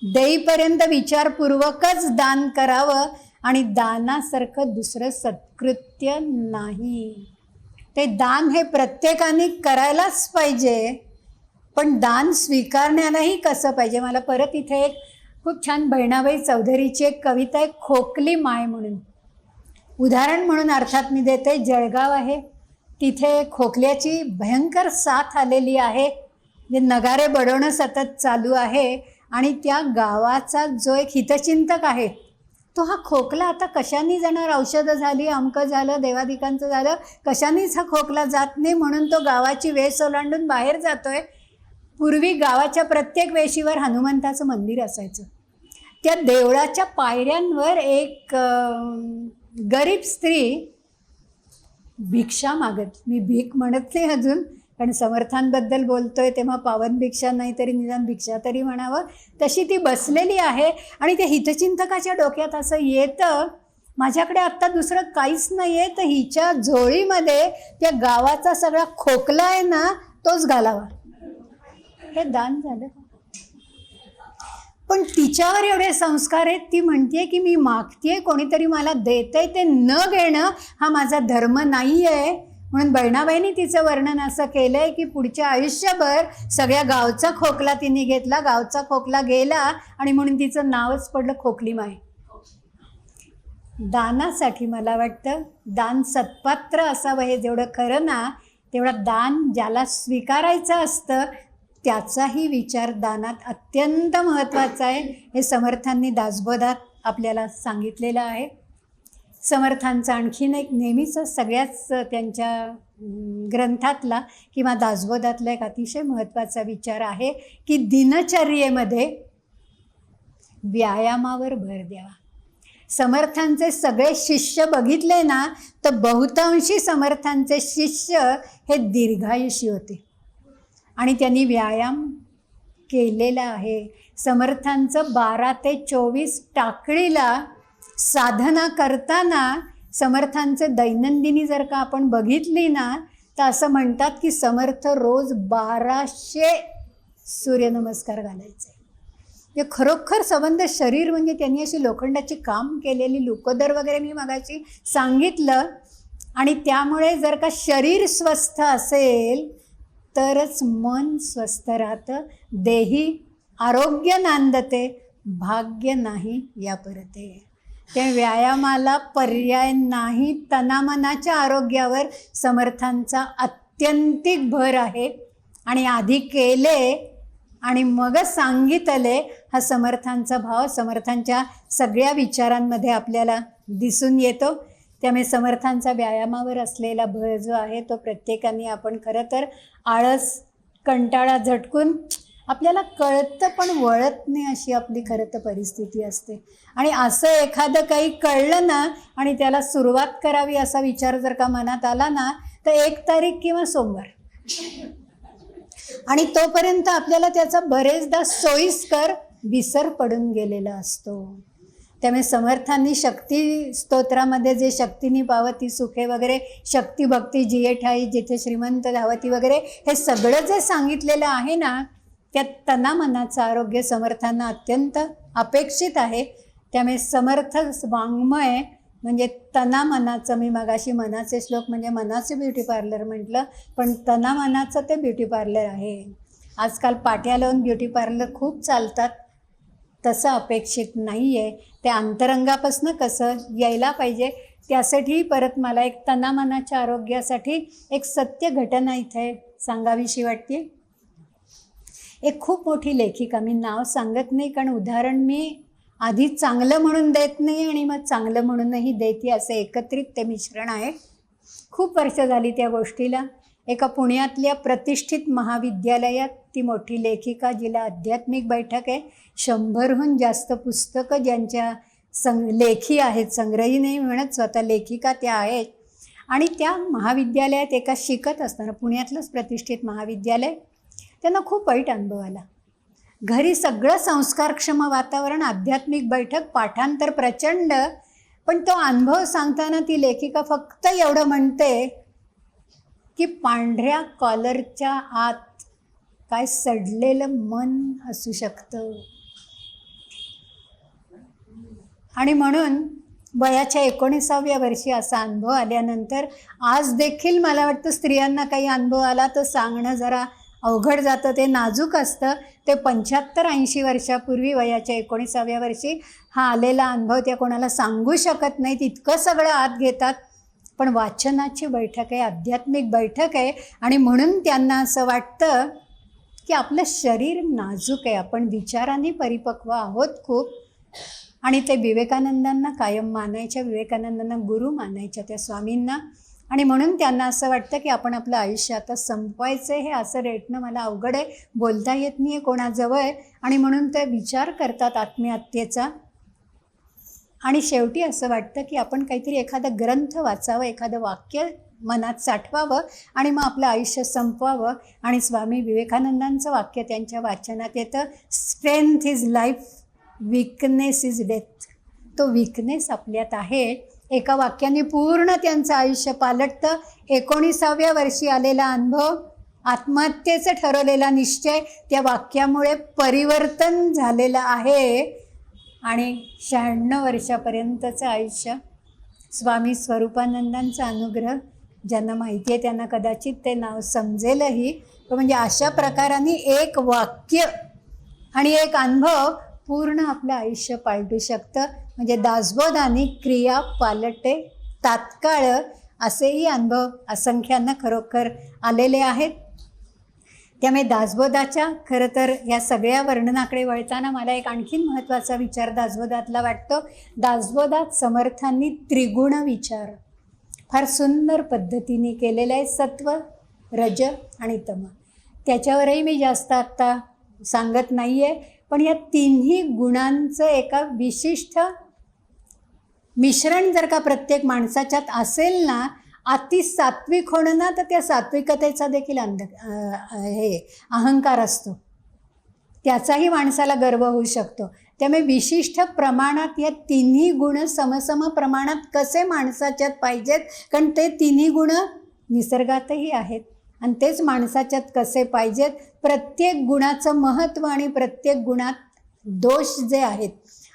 देईपर्यंत विचारपूर्वकच दान करावं, आणि दानासारखं दुसरं सत्कृत्य नाही. ते दान हे प्रत्येकाने करायलाच पाहिजे, पण दान स्वीकारण्यालाही कसं पाहिजे. मला परत इथे एक खूप छान बहिणाबाई चौधरीची एक कविता आहे, खोकली माय म्हणून. उदाहरण म्हणून अर्थात मी देते. जळगाव आहे, तिथे खोकल्याची भयंकर साथ आलेली आहे, जे नगारे बडवणं सतत चालू आहे. आणि त्या गावाचा जो एक हितचिंतक आहे तो हा खोकला आता कशाने जाणार, औषधं झाली, अमकं झालं, देवादिकांचं झालं, कशानेच हा खोकला जात नाही, म्हणून तो गावाची वेस ओलांडून बाहेर जातोय. पूर्वी गावाच्या प्रत्येक वेशीवर हनुमंताचं मंदिर असायचं. त्या देवळाच्या पायऱ्यांवर एक गरीब स्त्री भिक्षा मागत, मी भीक म्हणत नाही अजून, कारण समर्थांबद्दल बोलतोय तेव्हा पावन भिक्षा नाही तरी निदान भिक्षा तरी म्हणावं, तशी ती बसलेली आहे. आणि त्या हितचिंतकाच्या डोक्यात असं येतं, माझ्याकडे आत्ता दुसरं काहीच नाही आहे, तर हिच्या झोळीमध्ये त्या गावाचा सगळा खोकला आहे ना तोच घालावा. हे दान झालं. पण तिच्यावर एवढे संस्कार आहेत, ती म्हणते की मी मागतेय, कोणीतरी मला देतंय, ते न घेणं हा माझा धर्म नाही आहे. म्हणून बहिणाबाईंनी तिचं वर्णन असं केलं आहे की पुढच्या आयुष्यभर सगळ्या गावचा खोकला तिने घेतला, गावचा खोकला गेला आणि म्हणून तिचं नावच पडलं खोकली माय. दानासाठी मला वाटतं दान सत्पात्र असावं हे जेवढं खरं ना, तेवढं दान ज्याला स्वीकारायचं असतं त्याचाही विचार दानात अत्यंत महत्त्वाचा आहे. हे समर्थांनी दासबोधात आपल्याला सांगितलेलं आहे. समर्थांचा आणखीन एक नेहमीच सगळ्याच त्यांच्या ग्रंथातला किंवा दासबोधातला एक अतिशय महत्त्वाचा विचार आहे की दिनचर्येमध्ये व्यायामावर भर द्यावा. समर्थांचे सगळे शिष्य बघितले ना तर बहुतांशी समर्थांचे शिष्य हे दीर्घायुषी होते आणि त्यांनी व्यायाम केलेला आहे. समर्थांचं 12 ते 24 टाकळीला साधना करताना समर्थांचे दैनंदिनी जर का आपण बघितली ना तर असं म्हणतात की समर्थ रोज 1200 सूर्यनमस्कार घालायचे. ते खरोखर संबंध शरीर म्हणजे त्यांनी अशी लोखंडाची काम केलेली लोकोदर वगैरे मी मगाशी सांगितलं. आणि त्यामुळे जर का शरीर स्वस्थ असेल तरच मन स्वस्थ राहतं. देही आरोग्य नांदते, भाग्य नाही या परते. त्या व्यायामाला पर्याय नाही. तनामनाच्या आरोग्यावर समर्थांचा अत्यंतिक भर आहे आणि आधी केले आणि मगच सांगितले हा समर्थांचा भाव समर्थांच्या सगळ्या विचारांमध्ये आपल्याला दिसून येतो. त्यामुळे समर्थांचा व्यायामावर असलेला भर जो आहे तो प्रत्येकाने आपण खरं तर आळस कंटाळा झटकून आपल्याला कळतं पण वळत नाही अशी आपली खरं तर परिस्थिती असते. आणि असं एखादं काही कळलं ना आणि त्याला सुरुवात करावी असा विचार जर का मनात आला ना तर 1 तारीख किंवा सोमवार आणि तोपर्यंत आपल्याला त्याचा बरेचदा सोयीस्कर विसर पडून गेलेला असतो. त्यामुळे समर्थांनी शक्ती स्तोत्रामध्ये जे शक्तीनी पावती सुखे वगैरे शक्ती भक्ती जिये ठाई जिथे श्रीमंत धावती वगैरे हे सगळं जे सांगितलेलं आहे ना त्यात तनामनाचं आरोग्य समर्थांना अत्यंत अपेक्षित आहे. त्यामुळे समर्थ वाङ्मय म्हणजे तनामनाचं, मी मगाशी मनाचे श्लोक म्हणजे मनाचे ब्युटी पार्लर म्हटलं पण तनामनाचं ते ब्युटी पार्लर आहे. आजकाल पाट्या लावून ब्युटी पार्लर खूप चालतात, तसं अपेक्षित नाही आहे. ते अंतरंगापासून कसं यायला पाहिजे त्यासाठी परत मला एक तनामनाच्या आरोग्यासाठी एक सत्य घटना इथे सांगावीशी वाटते. एक खूप मोठी लेखिका, मी नाव सांगत नाही कारण उदाहरण मी आधी चांगलं म्हणून देत नाही आणि मग चांगलं म्हणूनही देते असं एकत्रित ते मिश्रण आहे. खूप वर्ष झाली त्या गोष्टीला. एका पुण्यातल्या प्रतिष्ठित महाविद्यालयात ती मोठी लेखिका जिला आध्यात्मिक बैठक आहे, 100हून जास्त पुस्तकं ज्यांच्या लेखी आहेत, संग्रही नाही म्हणत, स्वतः लेखिका त्या आहेत. आणि त्या महाविद्यालयात एका शिकत असताना, पुण्यातलंच प्रतिष्ठित महाविद्यालय, त्यांना खूप वाईट अनुभव आला. घरी सगळं संस्कारक्षम वातावरण, आध्यात्मिक बैठक, पाठांतर प्रचंड, पण तो अनुभव सांगताना ती लेखिका फक्त एवढं म्हणते की पांढऱ्या कॉलरच्या आत काय सडलेलं मन असू शकतं. आणि म्हणून वयाच्या 19व्या वर्षी असा अनुभव आल्यानंतर आज देखील मला वाटतं स्त्रियांना काही अनुभव आला तर सांगणं जरा अवघड जातं, ते नाजूक असतं. ते 75-80 वर्षापूर्वी वयाच्या 19व्या वर्षी हा आलेला अनुभव त्या कोणाला सांगू शकत नाहीत, इतकं सगळं आत घेतात. पण वाचनाची बैठक आहे, आध्यात्मिक बैठक आहे आणि म्हणून त्यांना असं वाटतं की आपलं शरीर नाजूक आहे, आपण विचारांनी परिपक्व आहोत खूप. आणि ते विवेकानंदांना कायम मानायच्या, विवेकानंदांना गुरु मानायच्या त्या स्वामींना. आणि म्हणून त्यांना असं वाटतं की आपण आपलं आयुष्य आता संपवायचं आहे, हे असं रेटणं मला अवघड आहे, बोलता येत नाही आहे कोणाजवळ. आणि म्हणून ते विचार करतात आत्महत्येचा. आणि शेवटी असं वाटतं की आपण काहीतरी एखादा ग्रंथ वाचावं, एखादं वाक्य मनात साठवावं आणि मग आपलं आयुष्य संपवावं. आणि स्वामी विवेकानंदांचं वाक्य त्यांच्या वाचनात येतं, strength is life, weakness is death. तो वीकनेस आपल्यात आहे. एका वाक्याने पूर्ण त्यांचं आयुष्य पालटतं. 19व्या वर्षी आलेला अनुभव आत्महत्येचं ठरवलेला निश्चय त्या वाक्यामुळे परिवर्तन झालेलं आहे आणि 96 वर्षापर्यंतचं आयुष्य स्वामी स्वरूपानंदांचा अनुग्रह, ज्यांना माहिती आहे त्यांना कदाचित ते नाव समजेलही, म्हणजे अशा प्रकाराने एक वाक्य आणि एक अनुभव पूर्ण आपलं आयुष्य पालटू शकतं. म्हणजे दासबोधाने क्रिया पालटे तात्काळ असेही अनुभव असंख्यांना खरोखर आलेले आहेत. त्यामुळे दासबोधाच्या खरं तर या सगळ्या वर्णनाकडे वळताना मला एक आणखीन महत्त्वाचा विचार दासबोधातला वाटतो. दासबोधात समर्थांनी त्रिगुण विचार फार सुंदर पद्धतीने केलेला आहे, सत्व, रज आणि तम. त्याच्यावरही मी जास्त आत्ता सांगत नाही आहे, पण या तिन्ही गुणांचं एका विशिष्ट मिश्रण जर का प्रत्येक माणसाच्यात असेल ना, अति सात्विक होणं ना, तर त्या सात्विकतेचा देखील अहंकार असतो, त्याचाही माणसाला गर्व होऊ शकतो. त्यामुळे विशिष्ट प्रमाणात या तिन्ही गुण समसम प्रमाणात कसे माणसाच्यात पाहिजेत, कारण ते तिन्ही गुण निसर्गातही आहेत आणि तेच माणसाच्यात कसे पाहिजेत. प्रत्येक गुणाचं महत्त्व आणि प्रत्येक गुणात दोष जे आहेत,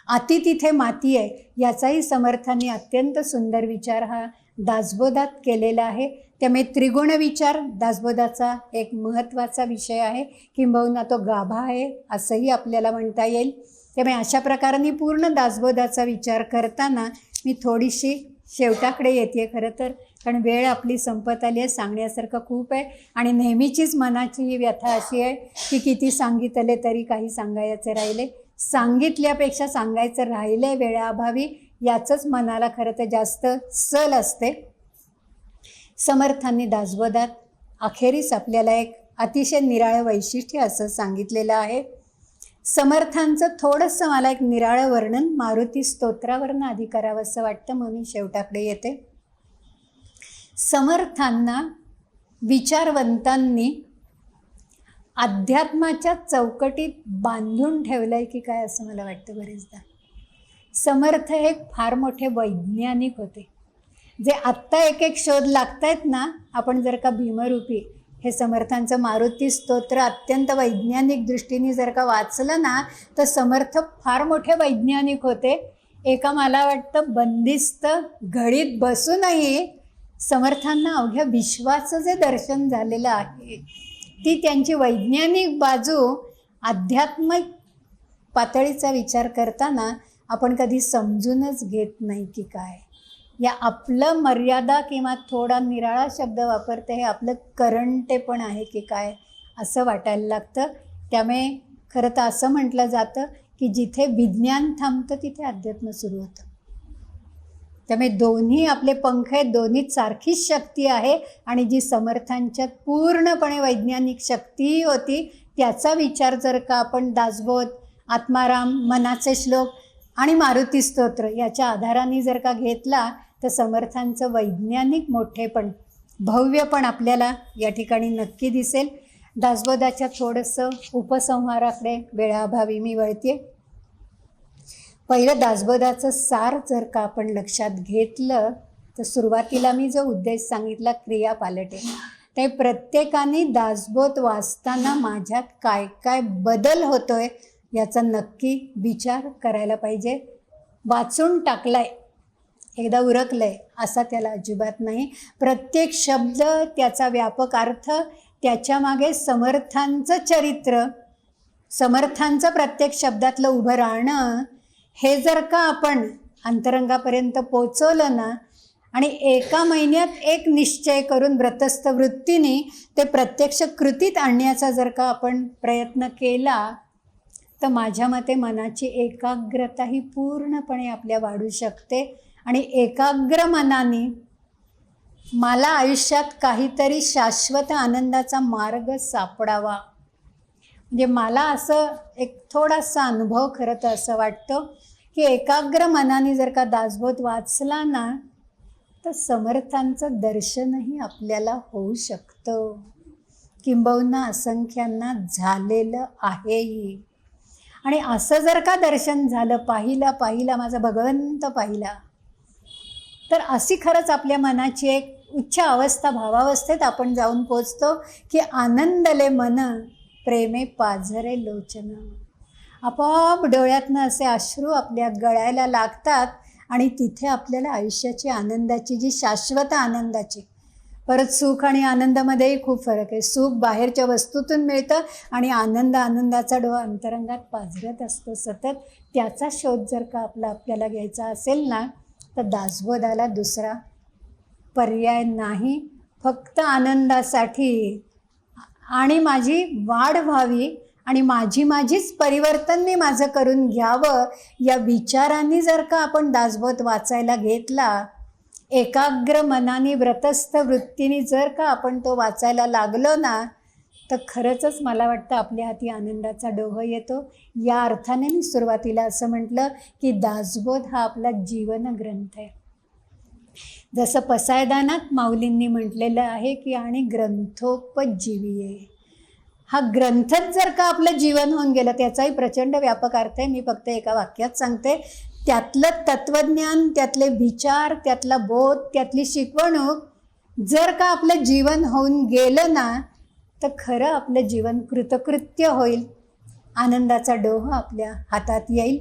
अति तिथे माती आहे, याचाही समर्थांनी अत्यंत सुंदर विचार हा दासबोधात केलेला आहे. त्यामुळे त्रिगुण विचार दासबोधाचा एक महत्त्वाचा विषय आहे, किंबहुना तो गाभा आहे असंही आपल्याला म्हणता येईल. त्यामुळे अशा प्रकाराने पूर्ण दासबोधाचा विचार करताना मी थोडीशी शेवटाकडे येते खरं तर, कारण वेळ आपली संपत आली आहे. सांगण्यासारखं खूप आहे आणि नेहमीचीच मनाची ही व्यथा अशी आहे की किती सांगितले तरी काही सांगायचे राहिले. सांगितल्यापेक्षा सांगायचं राहिलं वेळाअभावी, याचंच मनाला खरं तर जास्त सल असते. समर्थांनी दासबोधात अखेरीस आपल्याला एक अतिशय निराळं वैशिष्ट्य असं सांगितलेलं आहे. समर्थांचं थोडंसं मला एक निराळं वर्णन मारुती स्तोत्रावरनं आधी करावं असं वाटतं, म्हणून शेवटाकडे येते. समर्थांना विचारवंतांनी अध्यात्माच्या चौकटीत बांधून ठेवलं आहे की काय असं मला वाटतं बरेचदा. समर्थ हे फार मोठे वैज्ञानिक होते, जे आत्ता एक एक शोध लागत आहेत ना. आपण जर का भीमरूपी हे समर्थांचं मारुती स्तोत्र अत्यंत वैज्ञानिक दृष्टीने जर का वाचलं ना, तर समर्थ फार मोठे वैज्ञानिक होते. एका मला वाटतं बंदिस्त घडीत बसूनही समर्थांना अवघ्या विश्वाचं जे दर्शन झालेलं आहे, ती त्यांची वैज्ञानिक बाजू आध्यात्मिक पातळीचा विचार करताना आपण कधी समजूनच घेत नाही की काय. या आपलं मर्यादा किंवा थोडा निराळा शब्द वापरते हे आपलं करंटेपण आहे की काय असं वाटायला लागतं. त्यामुळे खरं तर असं म्हटलं जातं की जिथे विज्ञान थांबतं तिथे अध्यात्म सुरू होतं. त्यामुळे दोन्ही आपले पंख आहेत, दोन्हीत सारखीच शक्ती आहे आणि जी समर्थांच्यात पूर्णपणे वैज्ञानिक शक्तीही होती, त्याचा विचार जर का आपण दासबोध, आत्माराम, मनाचे श्लोक आणि मारुती स्तोत्र याच्या आधाराने जर का घेतला, तर समर्थांचं वैज्ञानिक मोठेपण, भव्यपण आपल्याला या ठिकाणी नक्की दिसेल. दासबोधाच्या थोडंसं उपसंहाराकडे वेळाअभावी मी वळते. पहिलं दासबोधाचं सार जर का आपण लक्षात घेतलं, तर सुरुवातीला मी जो उद्देश सांगितला क्रिया पालटे, ते प्रत्येकाने दासबोध वाचताना माझ्यात काय काय बदल होतोय याचा नक्की विचार करायला पाहिजे. वाचून टाकलाय, एकदा उरकलंय असा त्याला अजिबात नाही. प्रत्येक शब्द, त्याचा व्यापक अर्थ, त्याच्यामागे समर्थांचं चरित्र, समर्थांचं प्रत्येक शब्दातलं उभं राहणं, हे जर का आपण अंतरंगापर्यंत पोचवलं ना आणि एका महिन्यात एक निश्चय करून व्रतस्थ वृत्तीने ते प्रत्यक्ष कृतीत आणण्याचा जर का आपण प्रयत्न केला, तर माझ्या मते मनाची एकाग्रता ही पूर्णपणे आपल्या वाढू शकते. आणि एकाग्र मनाने मला आयुष्यात काहीतरी शाश्वत आनंदाचा मार्ग सापडावा, म्हणजे मला असं एक थोडासा अनुभव खरं तर असं वाटतं की एकाग्र मनाने जर का दासबोध वाचला ना, तर समर्थांचं दर्शनही आपल्याला होऊ शकतं, किंबहुना असंख्यांना झालेलं आहेही. आणि असं जर का दर्शन झालं, पाहिला माझा भगवंत पाहिला, तर अशी खरंच आपल्या मनाची एक उच्च अवस्था भावावस्थेत आपण जाऊन पोचतो की आनंदले मन प्रेमे पाझरे लोचन. आपोआप डोळ्यातनं असे अश्रू आपल्या गळायला लागतात आणि तिथे आपल्याला आयुष्याची आनंदाची जी शाश्वत आनंदाची, परत सुख आणि आनंदामध्येही खूप फरक आहे. सुख बाहेरच्या वस्तूतून मिळतं आणि आनंदाचा डोळा अंतरंगात पाझरत असतो सतत. त्याचा शोध जर का आपल्याला घ्यायचा असेल ना, तर दासबोधाला दुसरा पर्याय नाही. फक्त आनंदासाठी आणि माझी वाढ व्हावी आणि माझीच परिवर्तन मी माझं करून घ्यावं या विचारांनी जर का आपण दासबोध वाचायला घेतला, एकाग्र मनाने व्रतस्थ वृत्तीने जर का आपण तो वाचायला लागलो ना, तर खरंच मला वाटतं आपल्या हाती आनंदाचा डोह येतो. या अर्थाने मी सुरुवातीला असं म्हटलं की दासबोध हा आपला जीवन ग्रंथ आहे. जसं पसायदानात माऊलींनी म्हटलेलं आहे की आणि ग्रंथोपजीवी आहे. हा ग्रंथच जर का आपलं जीवन होऊन गेलं, त्याचाही प्रचंड व्यापक अर्थ आहे, मी फक्त एका वाक्यात सांगते. त्यातलं तत्त्वज्ञान, त्यातले विचार, त्यातला बोध, त्यातली शिकवणूक जर का आपलं जीवन होऊन गेलं ना, तर खरं आपलं जीवन कृतकृत्य होईल. आनंदाचा डोह आपल्या हातात येईल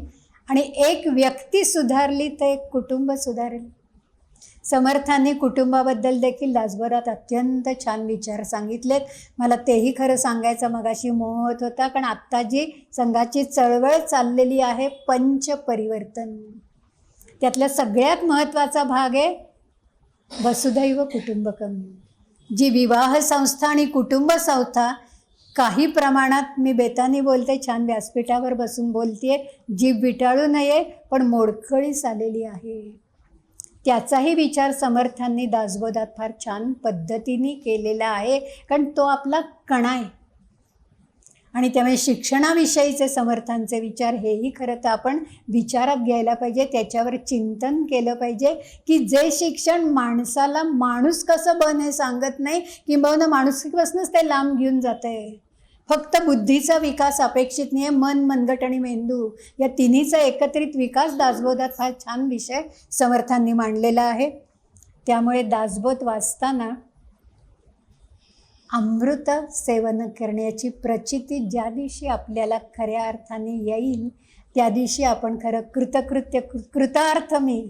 आणि एक व्यक्ती सुधारली तर एक कुटुंब सुधारेल. समर्थांनी कुटुंबाबद्दल देखील दासबोधात अत्यंत छान विचार सांगितलेत. मला तेही खरं सांगायचं मगाशी मोह होत होता, कारण आत्ता जी संघाची चळवळ चाललेली आहे पंचपरिवर्तन, त्यातला सगळ्यात महत्त्वाचा भाग आहे वसुधैव कुटुंबकम. जी विवाह संस्था आणि कुटुंब संस्था काही प्रमाणात, मी बेतानी बोलते, छान व्यासपीठावर बसून बोलते, जीभ विटाळू नये, पण मोडकळीस आलेली आहे. त्याचाही विचार समर्थांनी दासबोधात फार छान पद्धतीने केलेला आहे, कारण तो आपला कणा आहे. आणि त्यामुळे शिक्षणाविषयीचे समर्थांचे विचार हेही खरं तर आपण विचारात घ्यायला पाहिजे, त्याच्यावर चिंतन केलं पाहिजे की जे शिक्षण माणसाला माणूस कसं बन हे सांगत नाही, किंबहुना माणुसकीपासूनच ते लांब घेऊन जात आहे. फक्त बुद्धीचा विकास अपेक्षित नाही आहे, मन, मनगट आणि मेंदू या तिन्हीचा एकत्रित विकास दासबोधात फार छान विषय समर्थांनी मांडलेला आहे. त्यामुळे दासबोध वाचताना अमृत सेवन करण्याची प्रचिती ज्या दिवशी आपल्याला खऱ्या अर्थाने येईल, त्या दिवशी आपण खरं कृतार्थ मी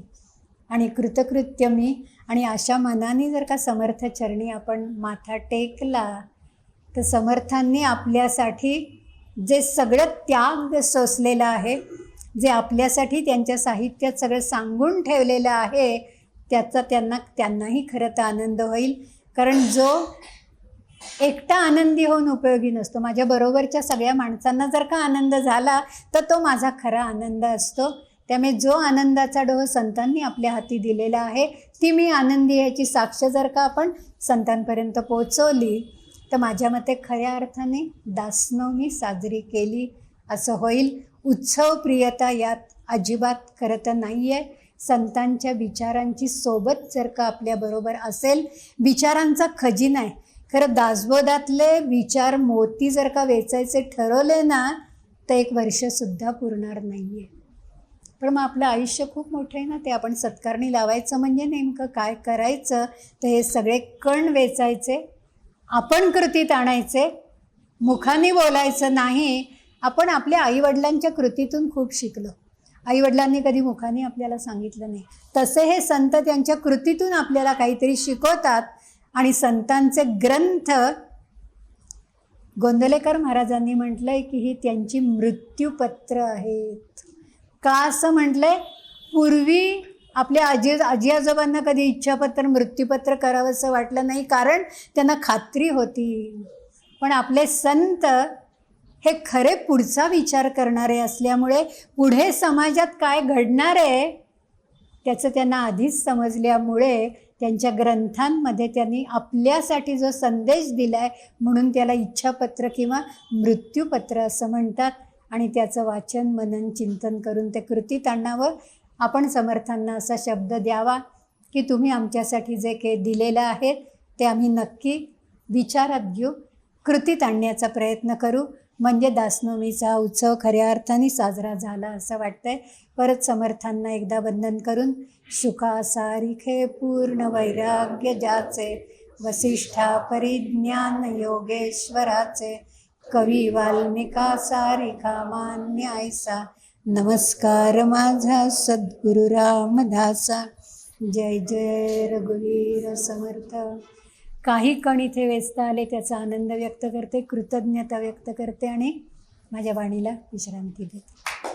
आणि कृतकृत्य मी आणि अशा मनाने जर का समर्थ चरणी आपण माथा टेकला, तर समर्थांनी आपल्यासाठी जे सगळं त्याग सोसलेलं आहे, जे आपल्यासाठी त्यांच्या साहित्यात सगळं सांगून ठेवलेलं आहे, त्याचा त्यांनाही खरं तर आनंद होईल. कारण जो एकटा आनंदी होऊन उपयोगी नसतो, माझ्याबरोबरच्या सगळ्या माणसांना जर का आनंद झाला तर तो माझा खरा आनंद असतो. त्यामुळे जो आनंदाचा डोह संतांनी आपल्या हाती दिलेला आहे, ती मी आनंदी ह्याची साक्ष जर का आपण संतांपर्यंत पोचवली, तर माझ्या मते खऱ्या अर्थाने दासनवमी साजरी केली असं होईल. उत्सव प्रियता यात अजिबात खरं तर नाही आहे. संतांच्या विचारांची सोबत जर का आपल्याबरोबर असेल, विचारांचा खजिना आहे खरं. दासबोधातले विचार मोती जर का वेचायचे ठरवले ना, तर 1 वर्षसुद्धा पुरणार नाही आहे. पण मग आपलं आयुष्य खूप मोठं आहे ना, ते आपण सत्कारणी लावायचं म्हणजे नेमकं काय करायचं, तर हे सगळे कण वेचायचे, आपण कृतीत आणायचे, मुखाने बोलायचं नाही. आपण आपल्या आईवडिलांच्या कृतीतून खूप शिकलो. आईवडिलांनी कधी मुखाने आपल्याला सांगितलं नाही, तसे हे संत त्यांच्या कृतीतून आपल्याला काहीतरी शिकवतात. आणि संतांचे ग्रंथ, गोंदलेकर महाराजांनी म्हटलंय की ही त्यांची मृत्यूपत्र आहेत. का असं म्हटलंय? पूर्वी आपल्या आजी आजोबांना कधी इच्छापत्र मृत्यूपत्र करावं असं वाटलं नाही, कारण त्यांना खात्री होती. पण आपले संत हे खरे पुढचा विचार करणारे असल्यामुळे पुढे समाजात काय घडणार आहे त्याचं त्यांना आधीच समजल्यामुळे त्यांच्या ग्रंथांमध्ये त्यांनी आपल्यासाठी जो संदेश दिला आहे, म्हणून त्याला इच्छापत्र किंवा मृत्यूपत्र असं म्हणतात. आणि त्याचं वाचन, मनन, चिंतन करून ते कृतीत आणावं. आपण समर्थांना असा शब्द द्यावा की तुम्ही आमच्यासाठी जे काही दिलेलं आहे ते आम्ही नक्की विचारात घेऊ, कृतीत आणण्याचा प्रयत्न करू, म्हणजे दासनवमीचा उत्सव खऱ्या अर्थाने साजरा झाला असं वाटतंय. परत समर्थांना एकदा वंदन करून शुका सारिखे पूर्ण वैराग्य ज्याचे वसिष्ठा परिज्ञान योगेश्वराचे कवी वाल्मिका सारिखा मान्य ऐसा नमस्कार माझा सद्गुरु रामदासा. जय जय रघुवीर समर्थ. काही कण इथे वेचता आले त्याचा आनंद व्यक्त करते, कृतज्ञता व्यक्त करते आणि माझ्या वाणीला विश्रांती देते.